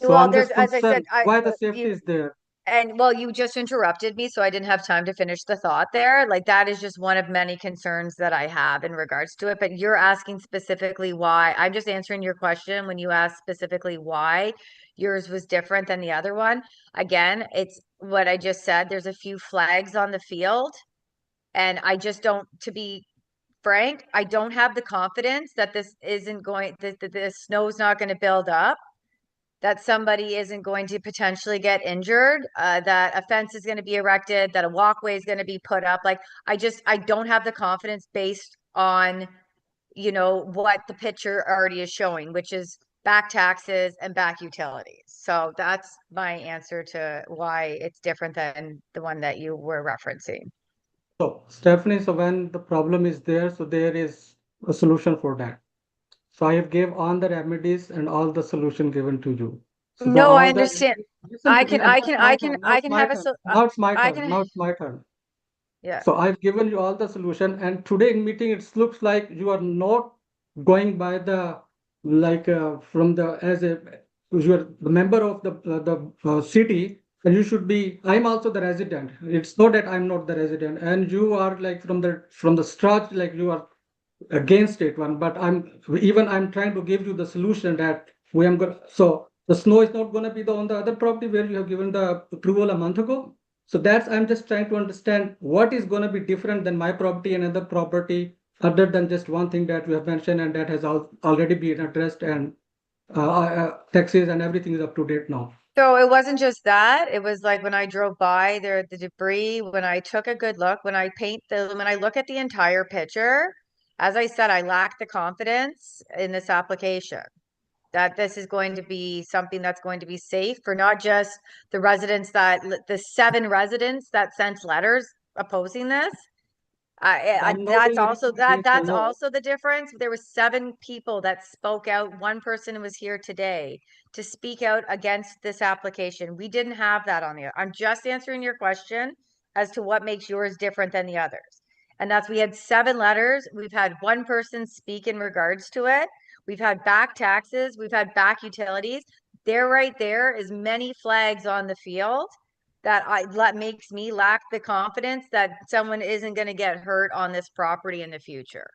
So Well, I'm just as I said, concerned why the safety is there. And well, you just interrupted me, so I didn't have time to finish the thought there. Like that is just one of many concerns that I have in regards to it. But you're asking specifically why. I'm just answering your question when you asked specifically why yours was different than the other one. Again, it's what I just said. There's a few flags on the field, and I just don't, to be frank, I don't have the confidence that this isn't going, that the snow's not going to build up, that somebody isn't going to potentially get injured, that a fence is going to be erected, that a walkway is going to be put up. Like, I don't have the confidence based on, what the picture already is showing, which is back taxes and back utilities. So that's my answer to why it's different than the one that you were referencing. So Stephanie, so when the problem is there, so there is a solution for that. So I have gave all the remedies and all the solution given to you. So No, I understand. Listen I to me, can, now I it's can, my I can, turn, now I it's can my have a, turn. so Now it's my I turn. can, Now it's my turn. yeah. So I've given you all the solution, and today in meeting, it looks like you are not going by the from the as a you are the member of the city, and you should be. I'm also the resident. It's not that I'm not the resident, and you are like from the start, like you are against it one. But I'm trying to give you the solution that we am going. So the snow is not going to be on the other property where you have given the approval a month ago. So I'm just trying to understand what is going to be different than my property and other property, other than just one thing that we have mentioned and that has already been addressed, and taxes and everything is up to date now. So it wasn't just that. It was like when I drove by there, the debris, when I took a good look, when I look at the entire picture, as I said, I lack the confidence in this application that this is going to be something that's going to be safe for not just the the 7 residents that sent letters opposing this. I'm not That's doing also anything against the that's law. also the difference. There was 7 people that spoke out. One person was here today to speak out against this application. We didn't have that on the. I'm just answering your question as to what makes yours different than the others. And that's, we had 7 letters. We've had one person speak in regards to it. We've had back taxes. We've had back utilities. There, right there is many flags on the field that makes me lack the confidence that someone isn't going to get hurt on this property in the future.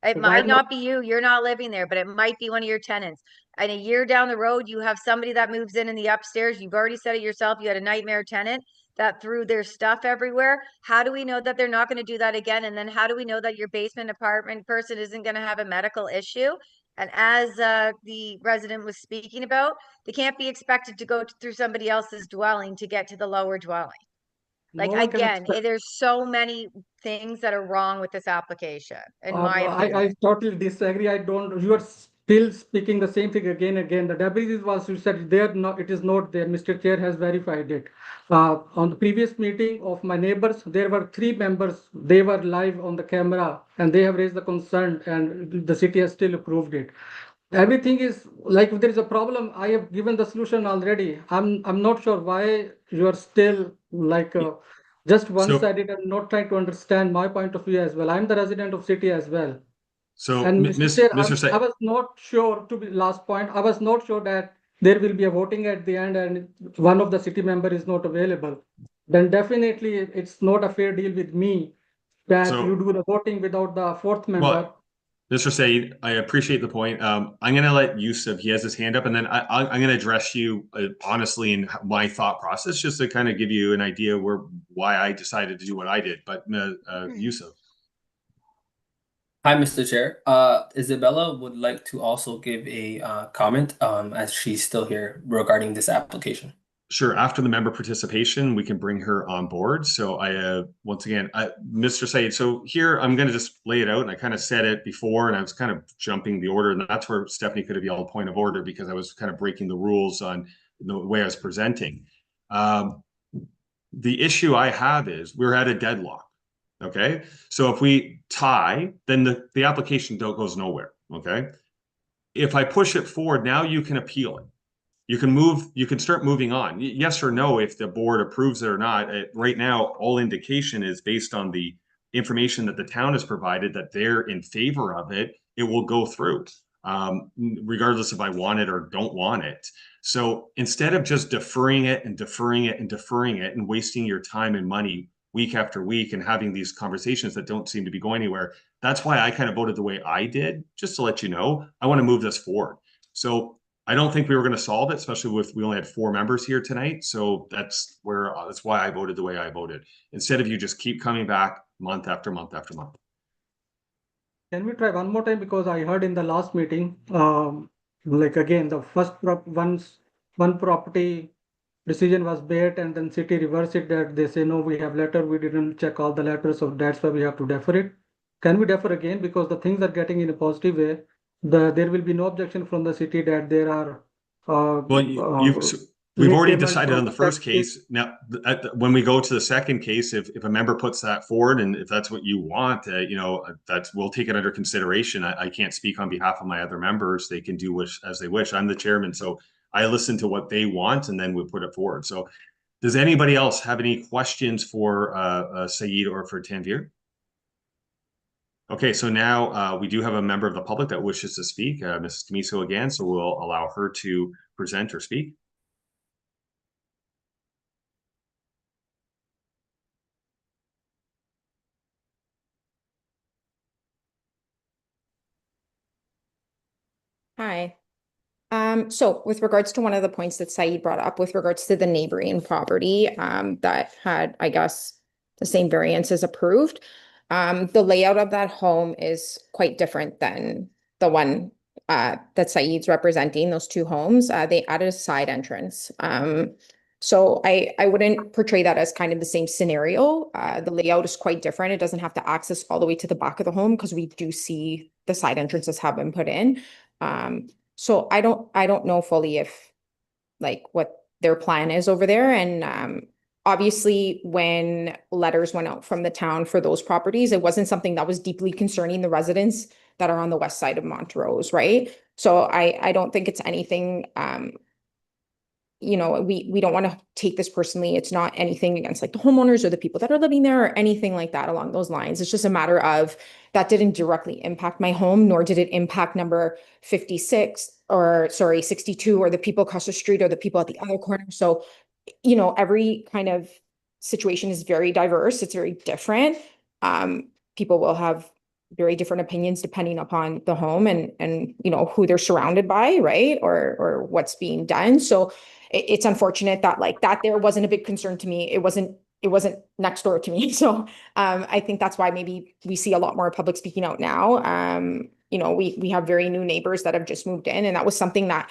It might not be you, you're not living there, but it might be one of your tenants. And a year down the road, you have somebody that moves in the upstairs. You've already said it yourself. You had a nightmare tenant that threw their stuff everywhere. How do we know that they're not going to do that again? And then how do we know that your basement apartment person isn't going to have a medical issue? And as the resident was speaking about, they can't be expected to go through somebody else's dwelling to get to the lower dwelling. Like, No one can again, expect. there's so many things that are wrong with this application, in my opinion. I totally disagree. I don't. You are still speaking the same thing again. The debris was, you said there. No, it is not there. Mr. Chair has verified it. On the previous meeting of my neighbors, there were 3 members. They were live on the camera, and they have raised the concern, and the city has still approved it. Everything is like, if there is a problem, I have given the solution already. I'm not sure why you are still just So- one-sided and not trying to understand my point of view as well. I'm the resident of city as well. So, And Mr. Chair, Mr. I was not sure, to be last point, I was not sure that there will be a voting at the end and one of the city member is not available. Then definitely it's not a fair deal with me that So- you do the voting without the fourth member. Well, Mr. Said, I appreciate the point. I'm going to let Yusuf, he has his hand up, and then I'm going to address you honestly in my thought process, just to kind of give you an idea why I decided to do what I did. But Yusuf. Hi, Mr. Chair. Isabella would like to also give a comment as she's still here regarding this application. Sure. After the member participation, we can bring her on board. So once again, Mr. Said, so here I'm going to just lay it out, and I kind of said it before, and I was kind of jumping the order, and that's where Stephanie could have yelled point of order because I was kind of breaking the rules on the way I was presenting. The issue I have is we're at a deadlock. Okay. So if we tie, then the application goes nowhere. Okay. If I push it forward, now you can appeal it. You can start moving on. Yes or no, if the board approves it or not. Right now, all indication is based on the information that the town has provided that they're in favor of it, it will go through, regardless if I want it or don't want it. So instead of just deferring it and deferring it and deferring it and wasting your time and money week after week and having these conversations that don't seem to be going anywhere, that's why I kind of voted the way I did, just to let you know, I want to move this forward. So I don't think we were going to solve it, especially we only had 4 members here tonight. So that's why I voted the way I voted. Instead of you just keep coming back month after month after month. Can we try one more time? Because I heard in the last meeting, like again, the first one property decision was made and then city reversed it, that they say, no, we have letter, we didn't check all the letters, so that's why we have to defer it. Can we defer again? Because the things are getting in a positive way. There will be no objection from the city that there are. We've already decided on the first case. Now, when we go to the second case, if a member puts that forward, and if that's what you want, we'll take it under consideration. I can't speak on behalf of my other members. They can do as they wish. I'm the chairman, so I listen to what they want, and then we put it forward. So, does anybody else have any questions for Said or for Tanvir? Okay, so now we do have a member of the public that wishes to speak, Mrs. Camiso again, so we'll allow her to present or speak. Hi. So with regards to one of the points that Said brought up with regards to the neighboring property, that had, I guess, the same variance as approved. The layout of that home is quite different than the one that Said's representing, those 2 homes. They added a side entrance. So I wouldn't portray that as kind of the same scenario. The layout is quite different. It doesn't have to access all the way to the back of the home because we do see the side entrances have been put in. So I don't know fully if like what their plan is over there. And obviously when letters went out from the town for those properties, it wasn't something that was deeply concerning the residents that are on the west side of Montrose, right? So I don't think it's anything we don't want to take this personally. It's not anything against like the homeowners or the people that are living there or anything like that along those lines. It's just a matter of that didn't directly impact my home, nor did it impact number 56 or 62 or the people across the street or the people at the other corner. So, every kind of situation is very diverse. It's very different. People will have very different opinions depending upon the home and who they're surrounded by, right? Or what's being done. So it's unfortunate that like that there wasn't a big concern to me. It wasn't next door to me. So I think that's why maybe we see a lot more public speaking out now. We have very new neighbors that have just moved in, and that was something that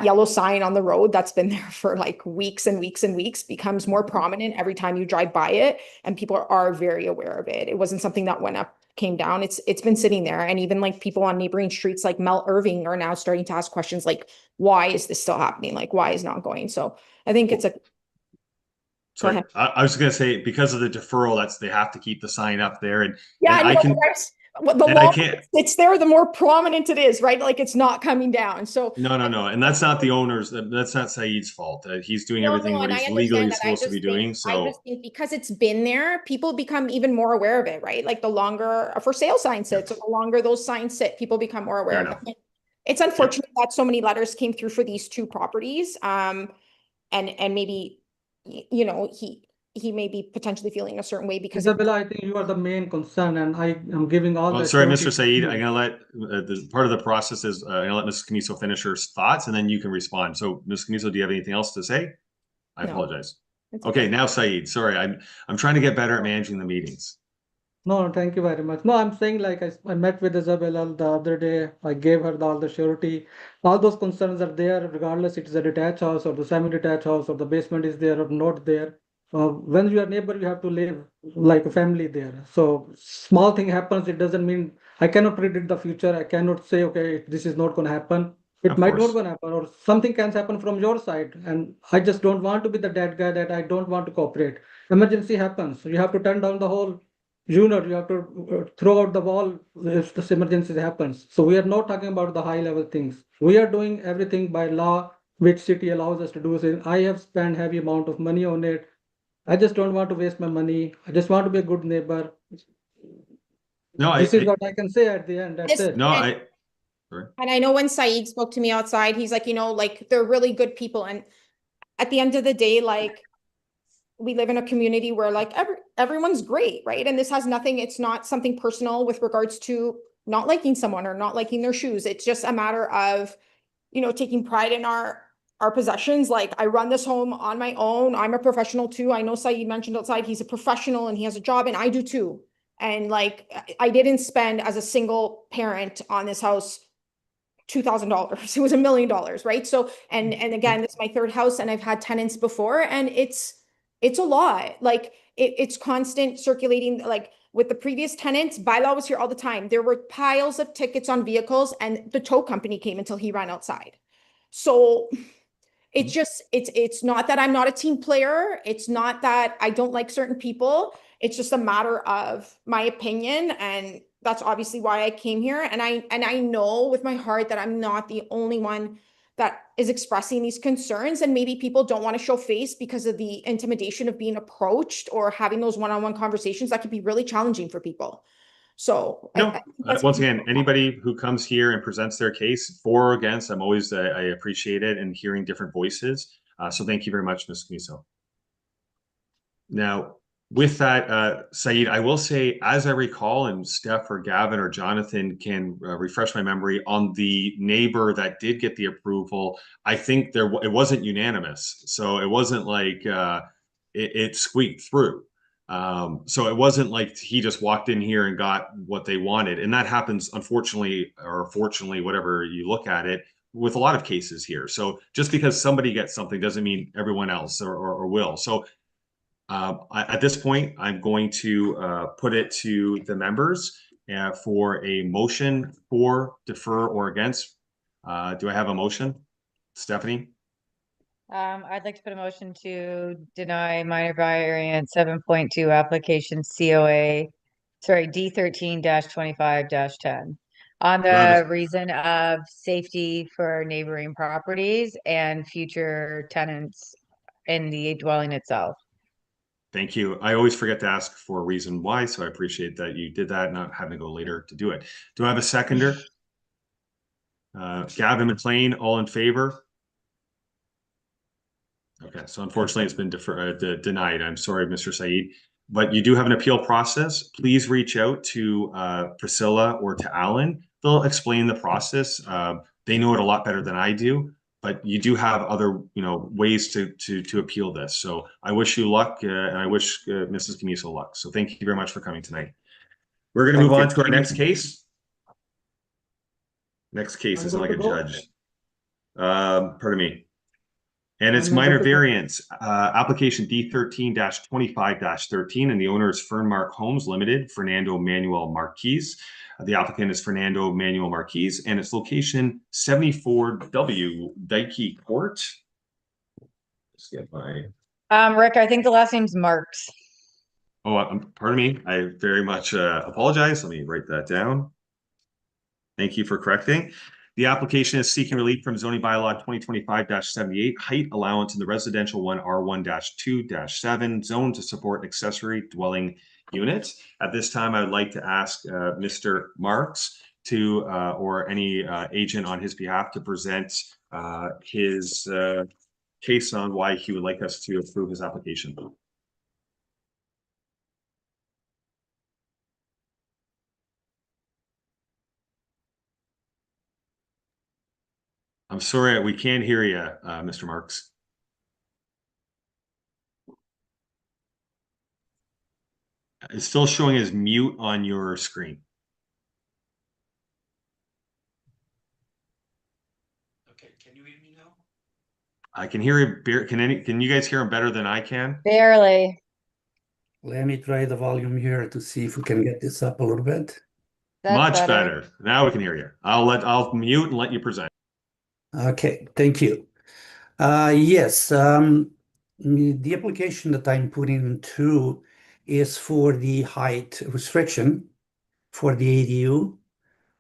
yellow sign on the road that's been there for like weeks and weeks and weeks becomes more prominent every time you drive by it, and people are very aware of it. It wasn't something that came down. It's been sitting there, and even like people on neighboring streets like Mel Irving are now starting to ask questions like, why is this still happening? Like, why is not going? So I think it's a Sorry, I was going to say because of the deferral, they have to keep the sign up there, and yeah, I can. Well, the And I longer can't- it's there, the more prominent it is, right? Like it's not coming down. So No. And that's not the owner's, that's not Saeed's fault. He's doing no, everything what and I he's understand legally that. supposed to be doing. I So just think because it's been there, people become even more aware of it, right? Like the longer a for sale sign sits, or the longer those signs sit, people become more aware Fair of enough. it. It's unfortunate that so many letters came through for these two properties. And maybe, you know, he may be potentially feeling a certain way because of Isabella, I think you are the main concern, and I am giving all Oh, the sorry, assurance Mr. to Saeed, you. I'm gonna let, part of the process is, I'm gonna let Mrs. Caniso finish her thoughts and then you can respond. So Mrs. Caniso, do you have anything else to say? I No. apologize. It's Okay, now Saeed, sorry, I'm trying to get better at managing the meetings. No, thank you very much. No, I'm saying like I met with Isabella the other day. I gave her all the surety. All those concerns are there, regardless it's a detached house or the semi-detached house or the basement is there or not there. When you are neighbor, you have to live like a family there. So small thing happens, it doesn't mean I cannot predict the future. I cannot say, okay, this is not going to happen. It Of might not course. going to happen, or something can happen from your side. And I just don't want to be the dead guy that I don't want to cooperate. Emergency happens. You have to turn down the whole unit, you have to throw out the wall if this emergency happens. So we are not talking about the high level things. We are doing everything by law, which city allows us to do. So I have spent heavy amount of money on it. I just don't want to waste my money. I just want to be a good neighbor. No, This is what I can say at the end. That's This- it. no, And I know when Saeed spoke to me outside, he's like, you know, like they're really good people. And at the end of the day, like we live in a community where like everyone's great, right? And this has nothing, it's not something personal with regards to not liking someone or not liking their shoes. It's just a matter of, you know, taking pride in our possessions. Like I run this home on my own. I'm a professional too. I know Saeed mentioned outside, he's a professional and he has a job, and I do too. And like I didn't spend as a single parent on this house $2,000. It was $1 million, right? So, and again, this is my third house, and I've had tenants before, and it's a lot. Like it's constant circulating. Like with the previous tenants, bylaw was here all the time. There were piles of tickets on vehicles, and the tow company came until he ran outside. So it's just it's not that I'm not a team player. It's not that I don't like certain people. It's just a matter of my opinion, and that's obviously why I came here. And I know with my heart that I'm not the only one that is expressing these concerns, and maybe people don't want to show face because of the intimidation of being approached or having those one-on-one conversations that could be really challenging for people. So no. I think that's Once again, anybody who comes here and presents their case for or against, I'm always, I appreciate it and hearing different voices. So thank you very much, Ms. Caniso. Now, with that, Saeed, I will say, as I recall, and Steph or Gavin or Jonathan can refresh my memory on the neighbor that did get the approval. I think it wasn't unanimous, so it wasn't like it squeaked through. So it wasn't like he just walked in here and got what they wanted, and that happens, unfortunately, or fortunately, whatever you look at it, with a lot of cases here. So just because somebody gets something doesn't mean everyone else or will. So. At this point, I'm going to put it to the members for a motion for, defer, or against. Do I have a motion? Stephanie? I'd like to put a motion to deny minor variance 7.2 application COA, sorry, D13-25-10 on the reason of safety for neighboring properties and future tenants in the dwelling itself. Thank you. I always forget to ask for a reason why, so I appreciate that you did that, not having to go later to do it. Do I have a seconder? Gavin McLean, all in favor? Okay, so unfortunately it's been denied. I'm sorry, Mr. Saeed, but you do have an appeal process. Please reach out to Priscilla or to Alan. They'll explain the process. They know it a lot better than I do, but you do have other, ways to appeal this. So I wish you luck, and I wish Mrs. Caniso luck. So thank you very much for coming tonight. We're going to move on to our next case. Next case isn't like a judge. Pardon me. And it's minor variance, application D13-25-13, and the owner is Fernmark Homes Limited, Fernando Manuel Marquez. The applicant is Fernando Manuel Marquez, and its location 74W Dikey Court. Let's get my. Rick, I think the last name's Marks. Pardon me. I very much apologize. Let me write that down. Thank you for correcting. The application is seeking relief from zoning bylaw 2025-78 height allowance in the residential one R1-2-7 zone to support accessory dwelling units. At this time, I would like to ask Mr. Marks to or any agent on his behalf to present his case on why he would like us to approve his application. I'm sorry, we can't hear you, Mr. Marks. It's still showing as mute on your screen. Okay, can you hear me now? I can hear you. Can you guys hear him better than I can? Barely. Let me try the volume here to see if we can get this up a little bit. That's Much better. Now we can hear you. I'll mute and let you present. Okay, thank you. Yes, the application that I'm putting through is for the height restriction for the ADU.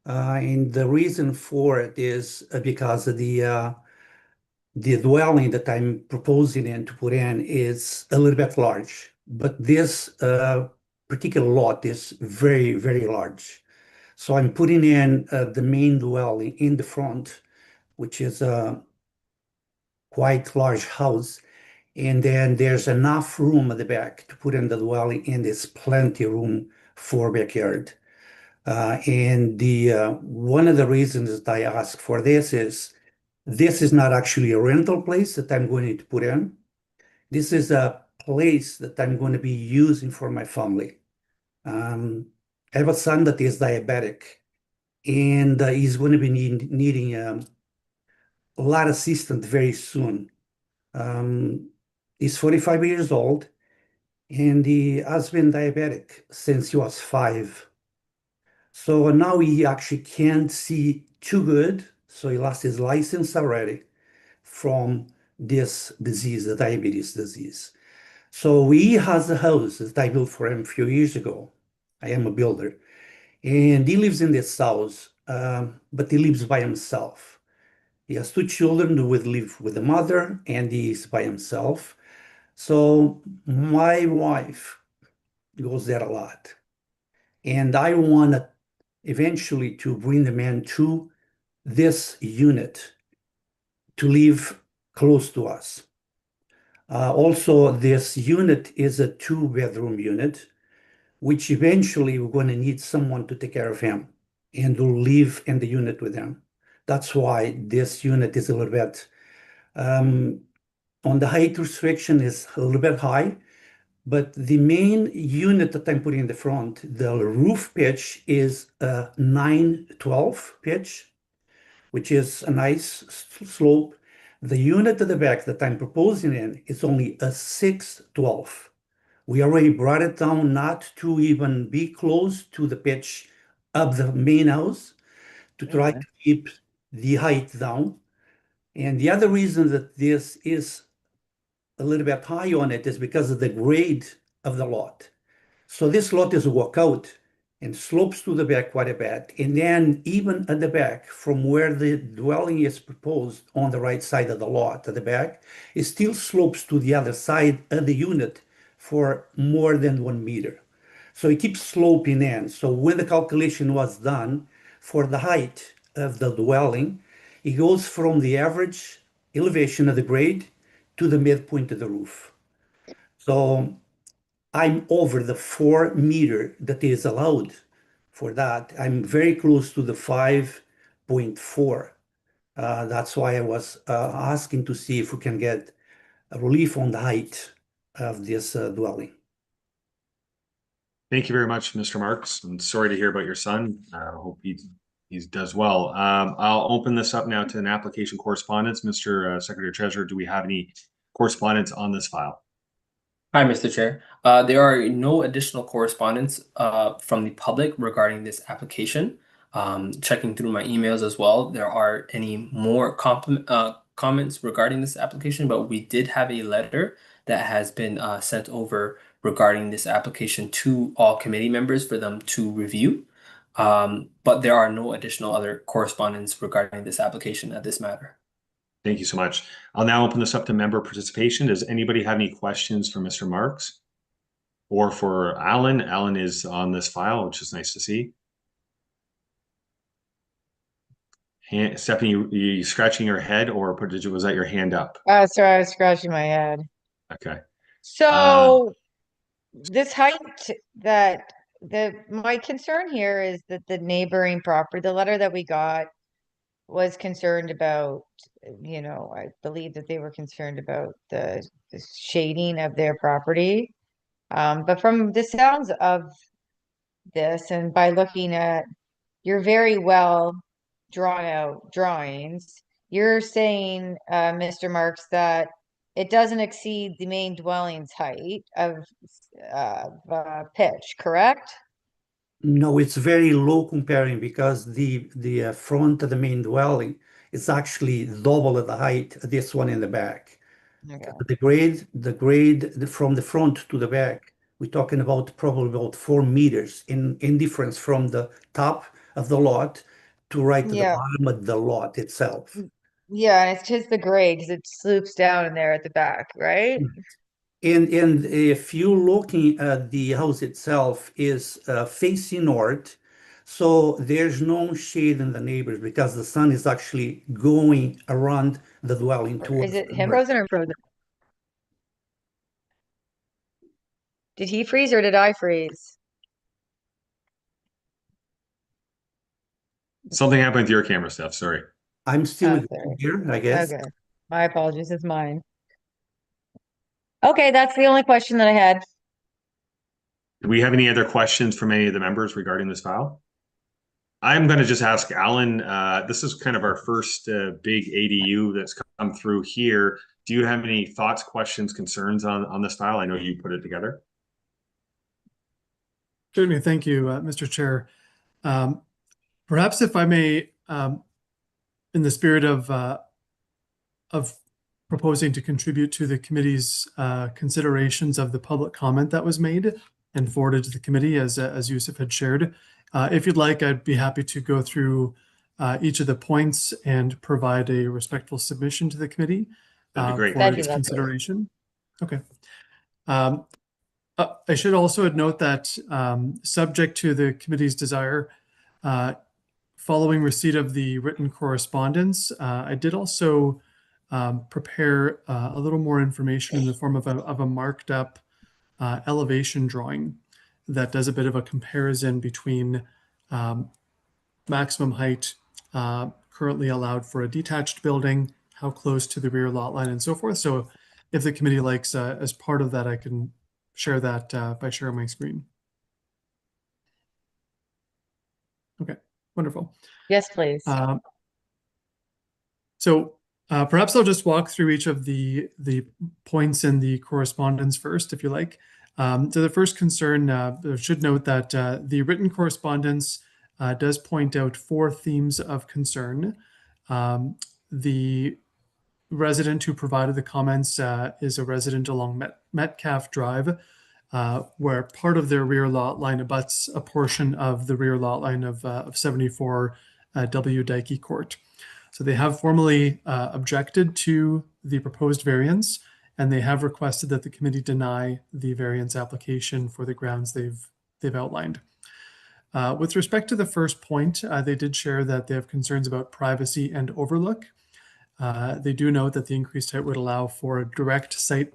And the reason for it is because of the dwelling that I'm proposing and to put in is a little bit large, but this particular lot is very, very large. So I'm putting in the main dwelling in the front, which is a quite large house. And then there's enough room at the back to put in the dwelling, and there's plenty of room for backyard. And the one of the reasons that I ask for this is not actually a rental place that I'm going to put in. This is a place that I'm going to be using for my family. I have a son that is diabetic, and he's going to be needing a lot of assistance very soon. He's 45 years old, and he has been diabetic since he was 5. So now he actually can't see too good. So he lost his license already from this disease, the diabetes disease. So he has a house that I built for him a few years ago. I am a builder. And he lives in this house, but he lives by himself. He has 2 children who would live with the mother, and he's by himself. So my wife goes there a lot. And I want eventually to bring the man to this unit to live close to us. Also, this unit is a 2-bedroom unit, which eventually we're going to need someone to take care of him and to live in the unit with him. That's why this unit is a little bit on the height restriction is a little bit high, but the main unit that I'm putting in the front, the roof pitch is a 9/12 pitch, which is a nice slope. The unit at the back that I'm proposing in is only a 6/12. We already brought it down not to even be close to the pitch of the main house to try to keep the height down. And the other reason that this is a little bit high on it is because of the grade of the lot. So this lot is a walkout and slopes to the back quite a bit. And then even at the back, from where the dwelling is proposed on the right side of the lot at the back, it still slopes to the other side of the unit for more than 1 meter. So it keeps sloping in. So when the calculation was done for the height of the dwelling, it goes from the average elevation of the grade to the midpoint of the roof. So I'm over the 4 meter that is allowed for that. I'm very close to the 5.4. That's why I was asking to see if we can get a relief on the height of this dwelling. Thank you very much, Mr. Marks. I'm sorry to hear about your son. I hope he does well. I'll open this up now to an application correspondence. Mr. Secretary Treasurer, do we have any correspondence on this file? Hi, Mr. Chair. There are no additional correspondence from the public regarding this application. Checking through my emails as well, there are any more comments regarding this application, but we did have a letter that has been sent over regarding this application to all committee members for them to review. But there are no additional other correspondence regarding this application at this matter. Thank you so much. I'll now open this up to member participation. Does anybody have any questions for Mr. Marks or for Alan? Alan is on this file, which is nice to see. Stephanie, you scratching your head, or was that your hand up? Sorry, I was scratching my head. Okay. So this height that my concern here is that the neighboring property, the letter that we got was concerned about, I believe that they were concerned about the shading of their property. But from the sounds of this, and by looking at your very well drawn out drawings, you're saying, Mr. Marks, that it doesn't exceed the main dwelling's height of pitch, correct? No, it's very low comparing because the front of the main dwelling is actually double the height of this one in the back. Okay. The grade from the front to the back, we're talking about probably about 4 meters in difference from the top of the lot to right to the Yeah. bottom of the lot itself. Yeah, and it's just the grade because it slopes down in there at the back, right? And if you're looking at the house itself is facing north, so there's no shade in the neighbors because the sun is actually going around the dwelling Or towards is it the him north. frozen or frozen? Did he freeze or did I freeze? Something happened with your camera, Steph. Sorry. I'm still Oh, sorry. here, I guess. Okay. My apologies, it's mine. Okay, that's the only question that I had. Do we have any other questions from any of the members regarding this file? I'm going to just ask Alan. This is kind of our first big ADU that's come through here. Do you have any thoughts, questions, concerns on this file? I know you put it together. Certainly, thank you, Mr. Chair. Perhaps if I may, in the spirit of proposing to contribute to the committee's considerations of the public comment that was made and forwarded to the committee, as Yusuf had shared, if you'd like, I'd be happy to go through each of the points and provide a respectful submission to the committee That'd be great. for That'd be its lovely. consideration. Okay. I should also note that subject to the committee's desire, following receipt of the written correspondence, I did also prepare a little more information in the form of a marked up elevation drawing that does a bit of a comparison between maximum height currently allowed for a detached building, how close to the rear lot line, and so forth. So if the committee likes, as part of that, I can share that by sharing my screen. Okay, wonderful. Yes, please. So perhaps I'll just walk through each of the points in the correspondence first, if you like. So the first concern, I should note that the written correspondence does point out 4 themes of concern. The resident who provided the comments is a resident along Metcalf Drive, where part of their rear lot line abuts a portion of the rear lot line of 74 W. Dikey Court. So they have formally objected to the proposed variance, and they have requested that the committee deny the variance application for the grounds they've outlined. With respect to the first point, they did share that they have concerns about privacy and overlook. They do note that the increased height would allow for direct sight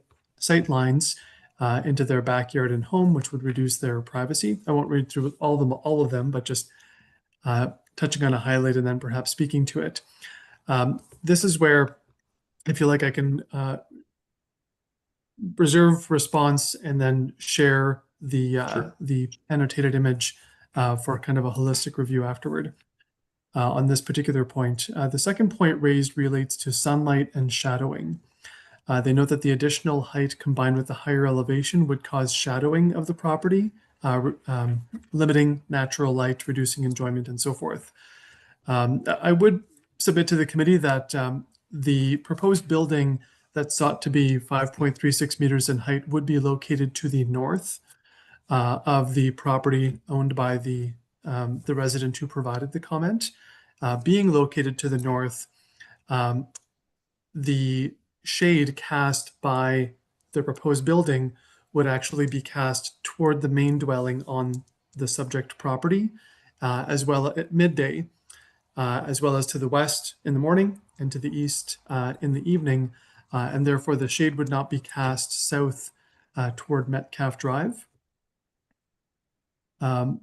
lines into their backyard and home, which would reduce their privacy. I won't read through all of them, but just touching on a highlight and then perhaps speaking to it. This is where, if you like, I can reserve response and then share the annotated image for kind of a holistic review afterward. On this particular point. The second point raised relates to sunlight and shadowing. They note that the additional height combined with the higher elevation would cause shadowing of the property, limiting natural light, reducing enjoyment, and so forth. I would submit to the committee that the proposed building that sought to be 5.36 meters in height would be located to the north of the property owned by the resident who provided the comment. Being located to the north, the shade cast by the proposed building would actually be cast toward the main dwelling on the subject property, as well at midday, as well as to the west in the morning and to the east in the evening. And therefore the shade would not be cast south toward Metcalf Drive. I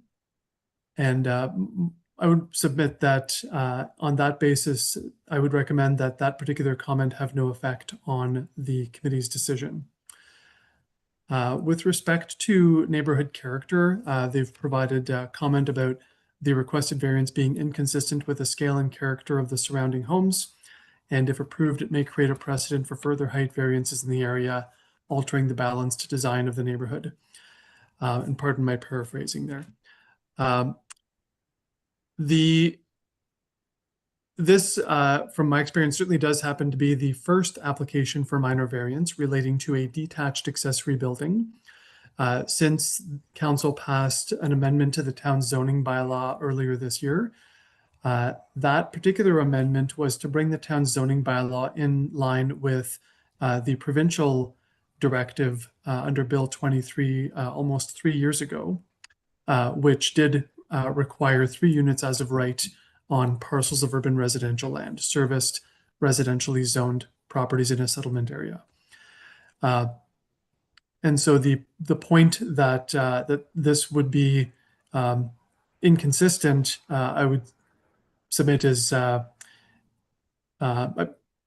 would submit that on that basis, I would recommend that that particular comment have no effect on the committee's decision. With respect to neighborhood character, they've provided a comment about the requested variance being inconsistent with the scale and character of the surrounding homes. And if approved, it may create a precedent for further height variances in the area, altering the balanced design of the neighborhood. And pardon my paraphrasing there. This, from my experience, certainly does happen to be the first application for minor variance relating to a detached accessory building. Since council passed an amendment to the town's zoning bylaw earlier this year, that particular amendment was to bring the town's zoning bylaw in line with the provincial directive under Bill 23 almost 3 years ago, which did require 3 units as of right on parcels of urban residential land, serviced residentially zoned properties in a settlement area. And so the point that that this would be inconsistent, I would submit is I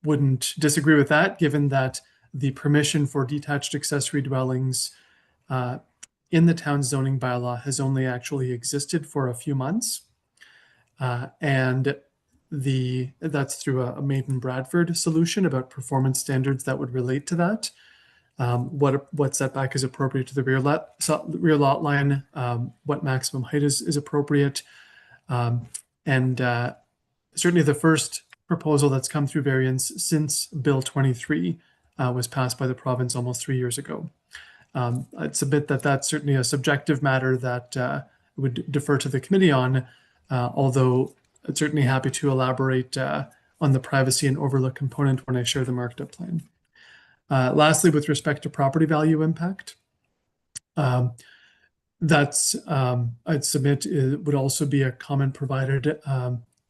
wouldn't disagree with that, given that the permission for detached accessory dwellings in the town's zoning bylaw has only actually existed for a few months. And that's through a Maiden Bradford solution about performance standards that would relate to that. What setback is appropriate to the rear lot line, what maximum height is appropriate. And certainly the first proposal that's come through variance since Bill 23 was passed by the province almost 3 years ago. I'd submit that that's certainly a subjective matter that would defer to the committee on, although I'm certainly happy to elaborate on the privacy and overlook component when I share the marked up plan. Lastly, with respect to property value impact, that's, I'd submit it would also be a comment provided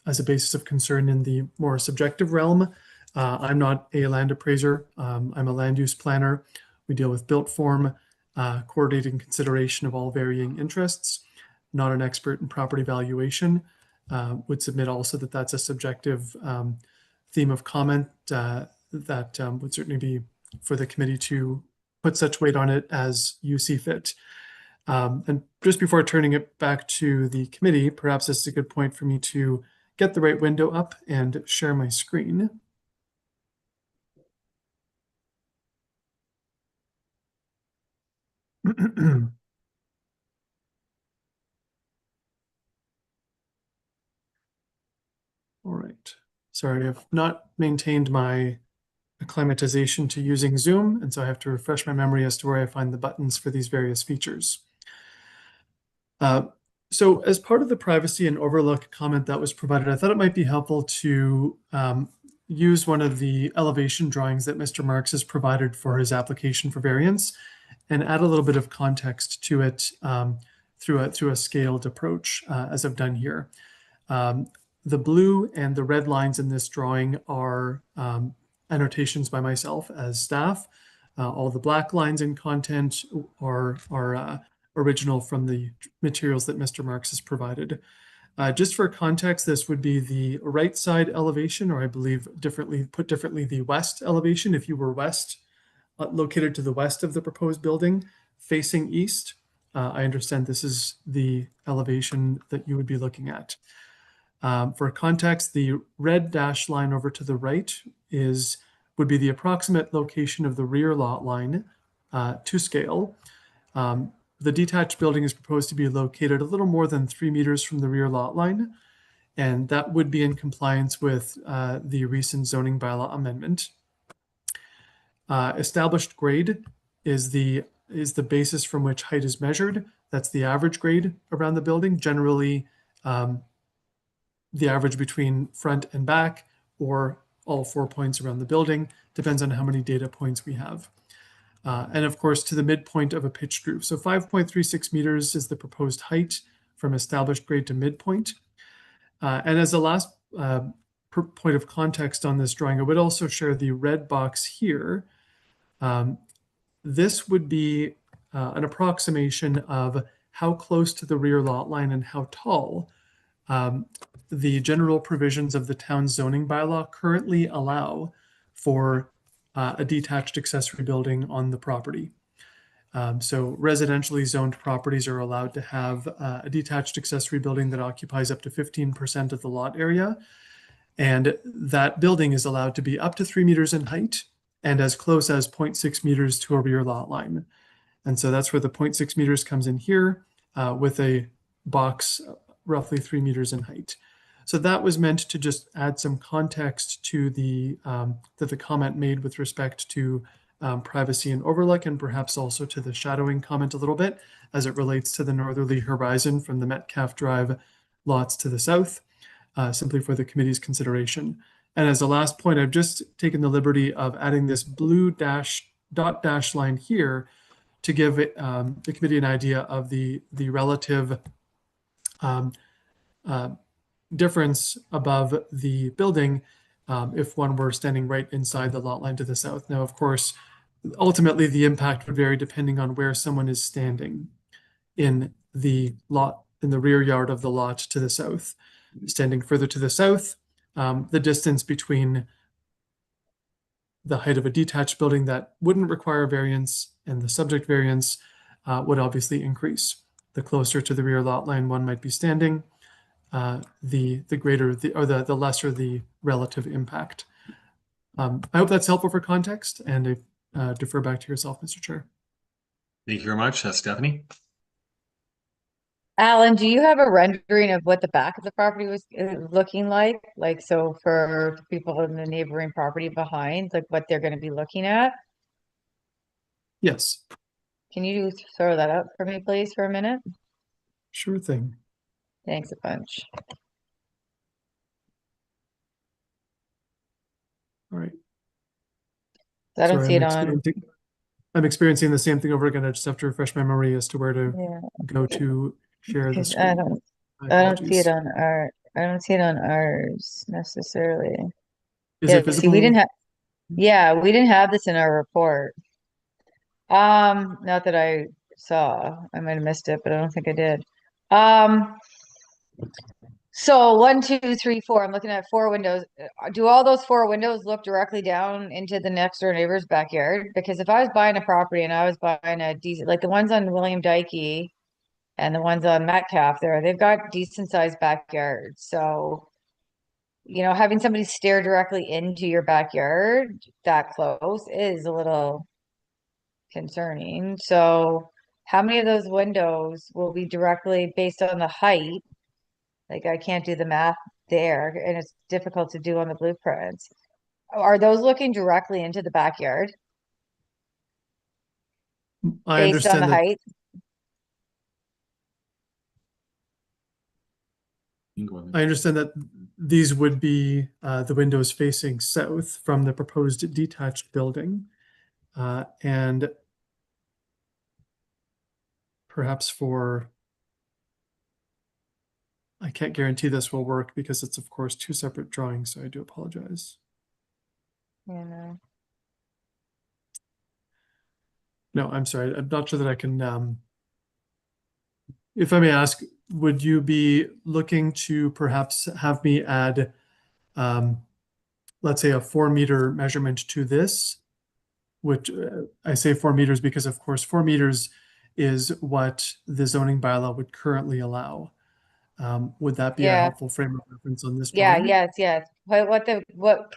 as a basis of concern in the more subjective realm. I'm not a land appraiser. I'm a land use planner. We deal with built form, coordinating consideration of all varying interests, not an expert in property valuation. Would submit also that that's a subjective theme of comment that would certainly be for the committee to put such weight on it as you see fit. And just before turning it back to the committee, perhaps this is a good point for me to get the right window up and share my screen. All right. Sorry, I've not maintained my acclimatization to using Zoom, and so I have to refresh my memory as to where I find the buttons for these various features. So as part of the privacy and overlook comment that was provided, I thought it might be helpful to use one of the elevation drawings that Mr. Marks has provided for his application for variance and add a little bit of context to it through a scaled approach, as I've done here. The blue and the red lines in this drawing are annotations by myself as staff. All the black lines in content are original from the materials that Mr. Marks has provided. Just for context, this would be the right side elevation, or I believe put differently, the west elevation. If you were west, located to the west of the proposed building, facing east, I understand this is the elevation that you would be looking at. For context, the red dashed line over to the right would be the approximate location of the rear lot line to scale. The detached building is proposed to be located a little more than 3 meters from the rear lot line, and that would be in compliance with the recent zoning bylaw amendment. Established grade is the basis from which height is measured. That's the average grade around the building, generally the average between front and back, or all 4 points around the building, depends on how many data points we have. And of course, to the midpoint of a pitched roof. So 5.36 meters is the proposed height from established grade to midpoint. And as a last point of context on this drawing, I would also share the red box here. This would be an approximation of how close to the rear lot line and how tall the general provisions of the town zoning bylaw currently allow for a detached accessory building on the property. So residentially zoned properties are allowed to have a detached accessory building that occupies up to 15% of the lot area. And that building is allowed to be up to 3 meters in height and as close as 0.6 meters to a rear lot line. And so that's where the 0.6 meters comes in here with a box roughly 3 meters in height. So that was meant to just add some context to the comment made with respect to privacy and overlook, and perhaps also to the shadowing comment a little bit as it relates to the northerly horizon from the Metcalf Drive lots to the south, simply for the committee's consideration. And as a last point, I've just taken the liberty of adding this blue dot dash line here to give the committee an idea of the relative difference above the building if one were standing right inside the lot line to the south. Now, of course, ultimately the impact would vary depending on where someone is standing in the lot, in the rear yard of the lot to the south. Standing further to the south, the distance between the height of a detached building that wouldn't require variance and the subject variance would obviously increase. The closer to the rear lot line one might be standing, the greater the lesser the relative impact. I hope that's helpful for context, and I defer back to yourself, Mr. Chair. Thank you very much. Stephanie? Alan, do you have a rendering of what the back of the property was looking like? Like, so for people in the neighboring property behind, like what they're going to be looking at? Yes, Can you throw that up for me, please, for a minute? sure thing. Thanks a bunch. All right. I don't Sorry, see it on. I'm experiencing the same thing over again. I just have to refresh my memory as to where to Yeah, go to share the because screen. I don't see it on our. I don't see it on ours necessarily. Is Yeah, it see, we didn't visible? have. Yeah, we didn't have this in our report. Not that I saw. I might have missed it, but I don't think I did. So 1, 2, 3, 4. I'm looking at 4 windows. Do all those 4 windows look directly down into the next door neighbor's backyard? Because if I was buying a property and I was buying a decent, like the ones on William Dykey and the ones on Metcalf there, they've got decent sized backyards. So, you know, having somebody stare directly into your backyard that close is a little concerning. So how many of those windows will be directly based on the height? Like I can't do the math there, and it's difficult to do on the blueprints. Are those looking directly into the backyard I based on the understand that. height? I understand that these would be the windows facing south from the proposed detached building, and perhaps for. I can't guarantee this will work because it's of course 2 separate drawings, so I do apologize. You know. No, I'm sorry. I'm not sure that I can. If I may ask, would you be looking to perhaps have me add, let's say, a 4-meter measurement to this? Which I say 4 meters because, of course, 4 meters is what the zoning bylaw would currently allow. Would that be a Yeah. helpful frame of reference on this Yeah, drawing? yes. What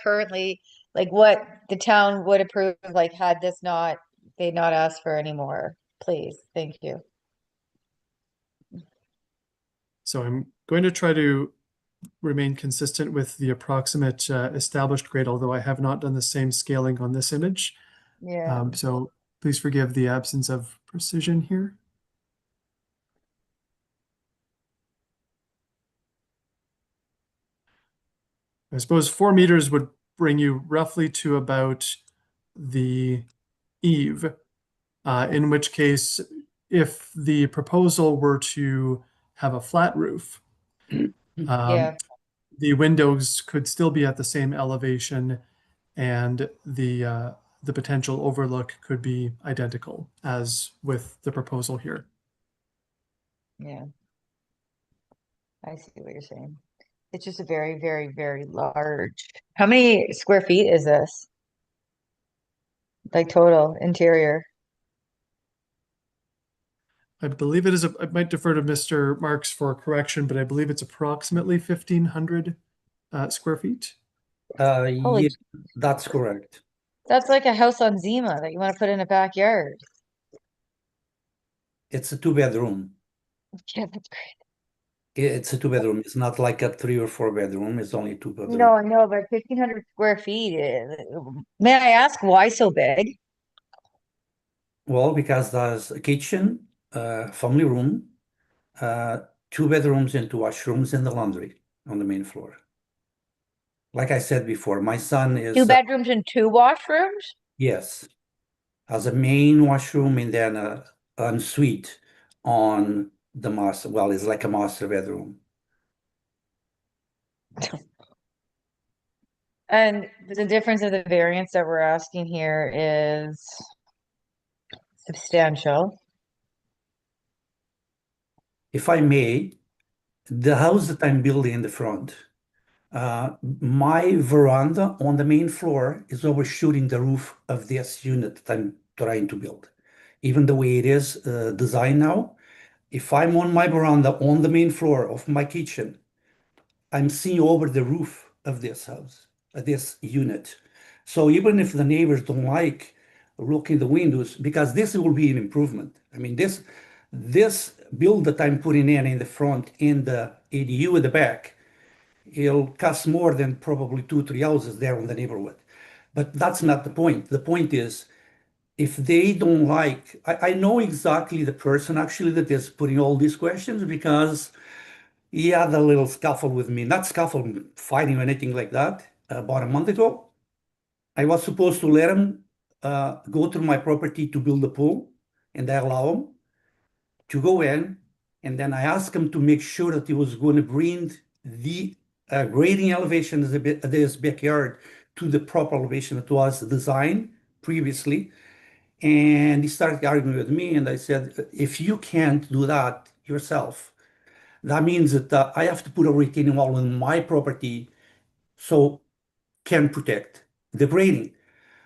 currently, like what the town would approve, like had this not, they not asked for any more, please, thank you. So I'm going to try to remain consistent with the approximate established grade, although I have not done the same scaling on this image. Yeah. So please forgive the absence of precision here. I suppose 4 meters would bring you roughly to about the eave, in which case, if the proposal were to have a flat roof, Yeah. the windows could still be at the same elevation, and the potential overlook could be identical as with the proposal here. Yeah. I see what you're saying. It's just a very, very, very large. How many square feet is this? Like total interior? I believe it is, I might defer to Mr. Marks for correction, but I believe it's approximately 1,500 square feet. Holy, Yeah, that's correct. that's like a house on Zima that you want to put in a backyard. It's a 2-bedroom. Yeah, that's great. It's a 2-bedroom. It's not like a 3 or 4-bedroom. It's only 2-bedroom. No, I know, but 1,500 square feet. May I ask why so big? Well, because there's a kitchen, family room, 2 bedrooms and 2 washrooms and the laundry on the main floor. Like I said before, my son is 2 bedrooms and 2 washrooms? yes, has a main washroom and then a ensuite on the master. Well, it's like a master bedroom. And the difference of the variance that we're asking here is substantial. If I may, the house that I'm building in the front, my veranda on the main floor is overshooting the roof of this unit that I'm trying to build. Even the way it is designed now, if I'm on my veranda on the main floor of my kitchen, I'm seeing over the roof of this house, this unit. So even if the neighbors don't like looking the windows, because this will be an improvement. I mean, this build that I'm putting in the front, in the ADU at the back, it'll cost more than probably 2, 3 houses there in the neighborhood. But that's not the point. The point is, if they don't like, I know exactly the person actually that is putting all these questions because he had a little scuffle with me, not scuffle, fighting or anything like that, about a month ago. I was supposed to let him go through my property to build a pool, and I allow him to go in. And then I asked him to make sure that he was going to bring the grading elevation of this backyard to the proper elevation that was designed previously. And he started arguing with me, and I said, if you can't do that yourself, that means that I have to put a retaining wall on my property so can protect the grading.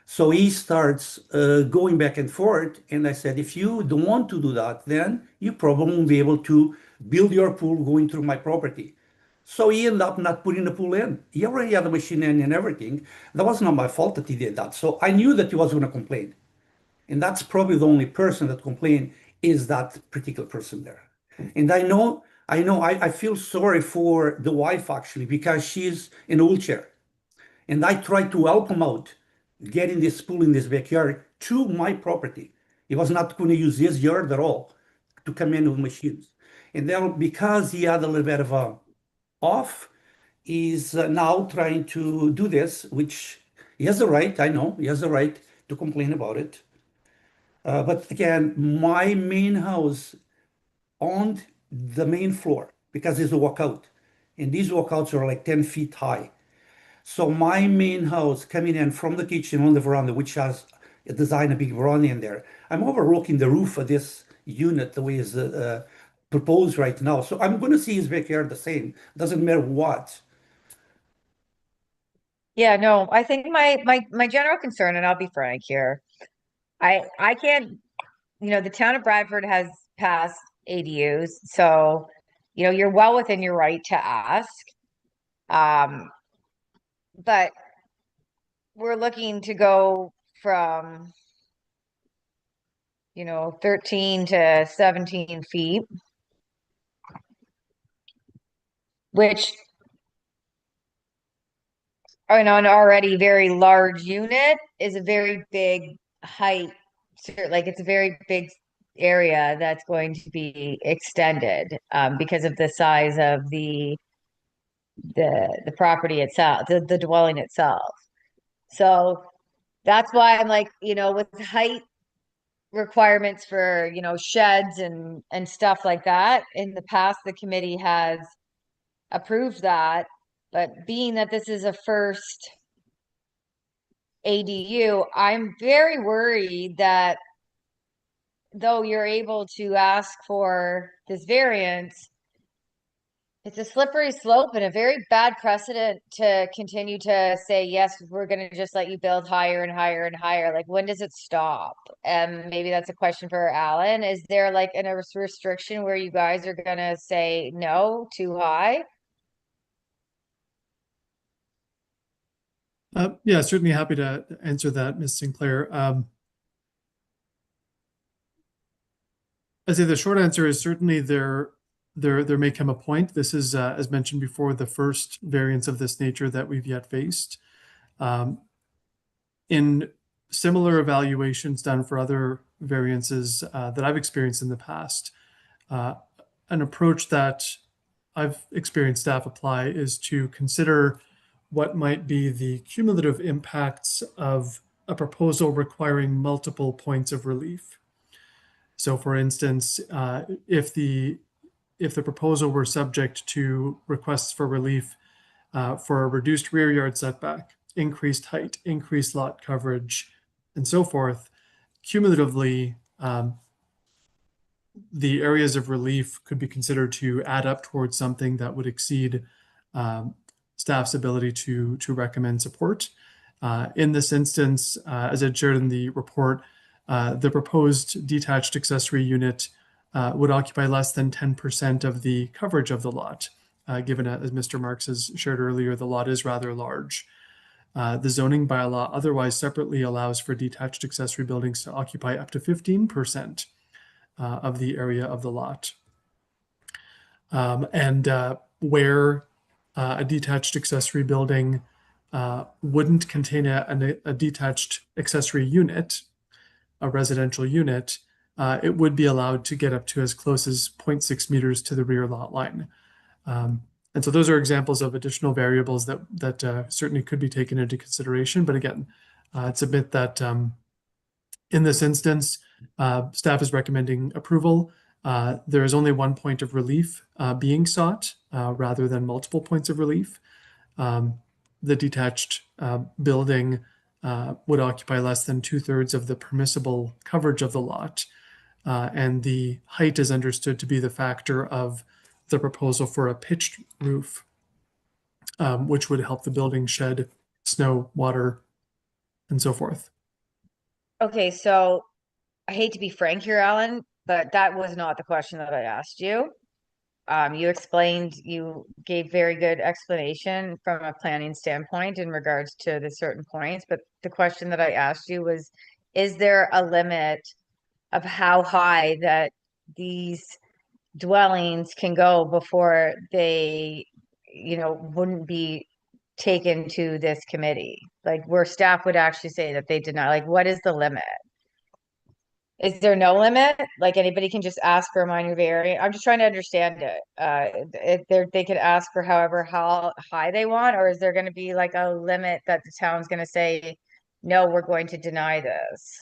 So he starts going back and forth, and I said, if you don't want to do that, then you probably won't be able to build your pool going through my property. So he ended up not putting the pool in. He already had the machine in and everything. That was not my fault that he did that. So I knew that he was going to complain. And that's probably the only person that complained is that particular person there. And I feel sorry for the wife actually, because she's in a wheelchair. And I tried to help him out getting this pool in this backyard to my property. He was not going to use his yard at all to come in with machines. And then because he had a little bit of a off, he's now trying to do this, which he has the right, I know, he has the right to complain about it. But again, my main house on the main floor, because there's a walkout, and these walkouts are like 10 feet high. So my main house coming in from the kitchen on the veranda, which has designed a big veranda in there, I'm overlooking the roof of this unit the way it's proposed right now. So I'm going to see his backyard the same. Doesn't matter what. Yeah, no, I think my general concern, and I'll be frank here, I can't, the town of Bradford has passed ADUs, so you're well within your right to ask. But we're looking to go from 13 to 17 feet, which an already very large unit is a very big height, like it's a very big area that's going to be extended because of the size of the property itself, the dwelling itself. So that's why I'm like, with height requirements for, sheds and stuff like that, in the past, the committee has approved that. But being that this is a first ADU, I'm very worried that though you're able to ask for this variance, it's a slippery slope and a very bad precedent to continue to say, yes, we're going to just let you build higher and higher and higher. Like, when does it stop? And maybe that's a question for Alan. Is there like a restriction where you guys are going to say no, too high? Yeah, certainly happy to answer that, Ms. Sinclair. I'd say the short answer is certainly there may come a point. This is, as mentioned before, the first variance of this nature that we've yet faced. In similar evaluations done for other variances that I've experienced in the past, an approach that I've experienced staff apply is to consider what might be the cumulative impacts of a proposal requiring multiple points of relief. So for instance, if the proposal were subject to requests for relief for a reduced rear yard setback, increased height, increased lot coverage, and so forth, cumulatively, the areas of relief could be considered to add up towards something that would exceed staff's ability to recommend support. In this instance, as I shared in the report, the proposed detached accessory unit would occupy less than 10% of the coverage of the lot, given, as Mr. Marks has shared earlier, the lot is rather large. The zoning bylaw otherwise separately allows for detached accessory buildings to occupy up to 15% of the area of the lot. Where a detached accessory building wouldn't contain a detached accessory unit, a residential unit, it would be allowed to get up to as close as 0.6 meters to the rear lot line. And so those are examples of additional variables that certainly could be taken into consideration. But again, I'd submit that in this instance, staff is recommending approval. There is only one point of relief being sought rather than multiple points of relief. The detached building would occupy less than 2/3 of the permissible coverage of the lot. And the height is understood to be the factor of the proposal for a pitched roof, which would help the building shed snow, water, and so forth. Okay, so I hate to be frank here, Alan, but that was not the question that I asked you. You gave very good explanation from a planning standpoint in regards to the certain points, but the question that I asked you was, is there a limit of how high that these dwellings can go before they, wouldn't be taken to this committee? Like where staff would actually say that they deny, like what is the limit? Is there no limit? Like anybody can just ask for a minor variance? I'm just trying to understand it. If they could ask for however how high they want, or is there going to be like a limit that the town's going to say, no, we're going to deny this?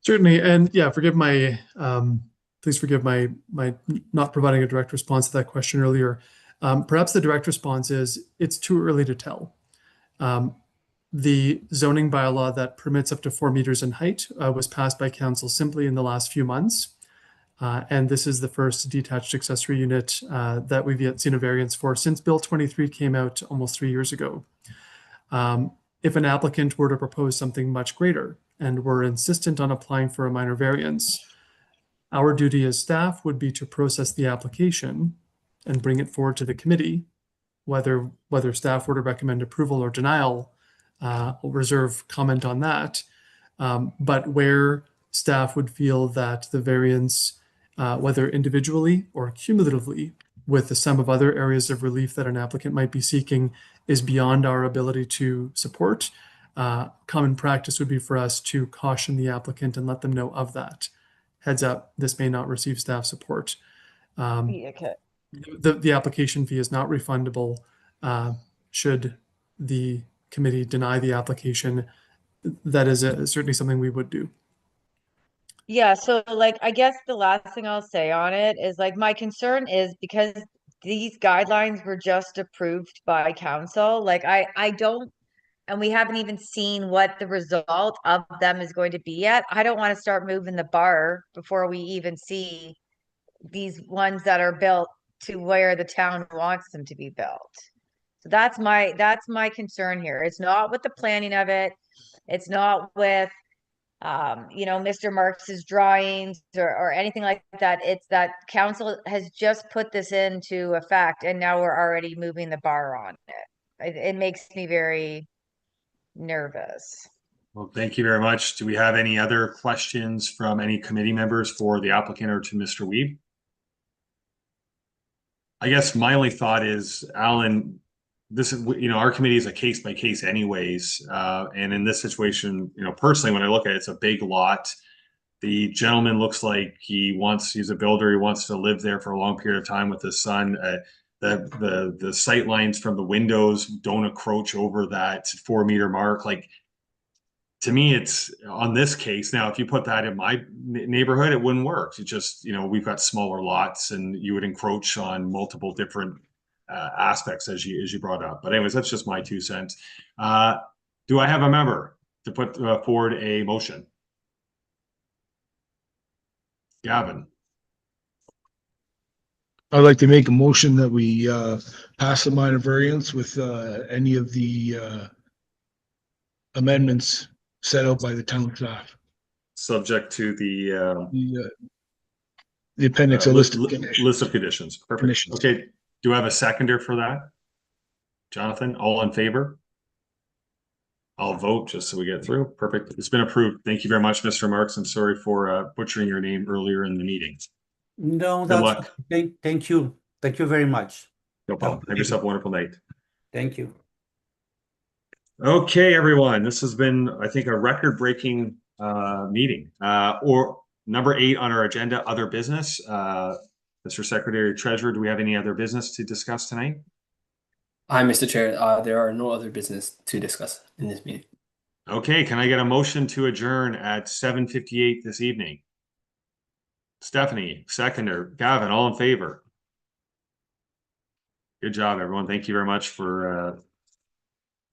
Certainly, and yeah, please forgive my not providing a direct response to that question earlier. Perhaps the direct response is it's too early to tell. The zoning bylaw that permits up to 4 meters in height was passed by council simply in the last few months. And this is the first detached accessory unit that we've yet seen a variance for since Bill 23 came out almost 3 years ago. If an applicant were to propose something much greater and were insistent on applying for a minor variance, our duty as staff would be to process the application and bring it forward to the committee. Whether staff were to recommend approval or denial, we'll reserve comment on that. But where staff would feel that the variance, whether individually or cumulatively, with the sum of other areas of relief that an applicant might be seeking is beyond our ability to support, common practice would be for us to caution the applicant and let them know of that. Heads up, this may not receive staff support. Okay. The application fee is not refundable should the committee deny the application. That is certainly something we would do. Yeah, so like I guess the last thing I'll say on it is like my concern is because these guidelines were just approved by council, like I don't, and we haven't even seen what the result of them is going to be yet. I don't want to start moving the bar before we even see these ones that are built to where the town wants them to be built. So that's my concern here. It's not with the planning of it. It's not with Mr. Marx's drawings or anything like that. It's that council has just put this into effect and now we're already moving the bar on it. It makes me very nervous. Well, thank you very much. Do we have any other questions from any committee members for the applicant or to Mr. Weeb? I guess my only thought is, Alan, this is, our committee is a case by case anyways. And in this situation, personally, when I look at it, it's a big lot. The gentleman looks like he's a builder. He wants to live there for a long period of time with his son. The sight lines from the windows don't encroach over that 4-meter mark. Like, to me, it's on this case. Now, if you put that in my neighborhood, it wouldn't work. It's just, we've got smaller lots and you would encroach on multiple different aspects as you brought up. But anyways, that's just my 2 cents. Do I have a member to put forward a motion? Gavin. I'd like to make a motion that we pass the minor variance with any of the amendments set out by the town staff. Subject to The appendix, a list list of conditions. Perfect. Conditions. Okay. Do I have a seconder for that? Jonathan, all in favor? I'll vote just so we get through. Perfect. It's been approved. Thank you very much, Mr. Marks. I'm sorry for butchering your name earlier in the meeting. No, Good that's luck. thank you. Thank you very much. No problem. Have yourself a wonderful night. Thank you. Okay, everyone. This has been, I think, a record-breaking meeting. Or number 8 on our agenda, other business. Mr. Secretary Treasurer, do we have any other business to discuss tonight? Hi, Mr. Chair. There are no other business to discuss in this meeting. Okay, can I get a motion to adjourn at 7:58 this evening? Stephanie, seconder. Gavin, all in favor? Good job, everyone. Thank you very much for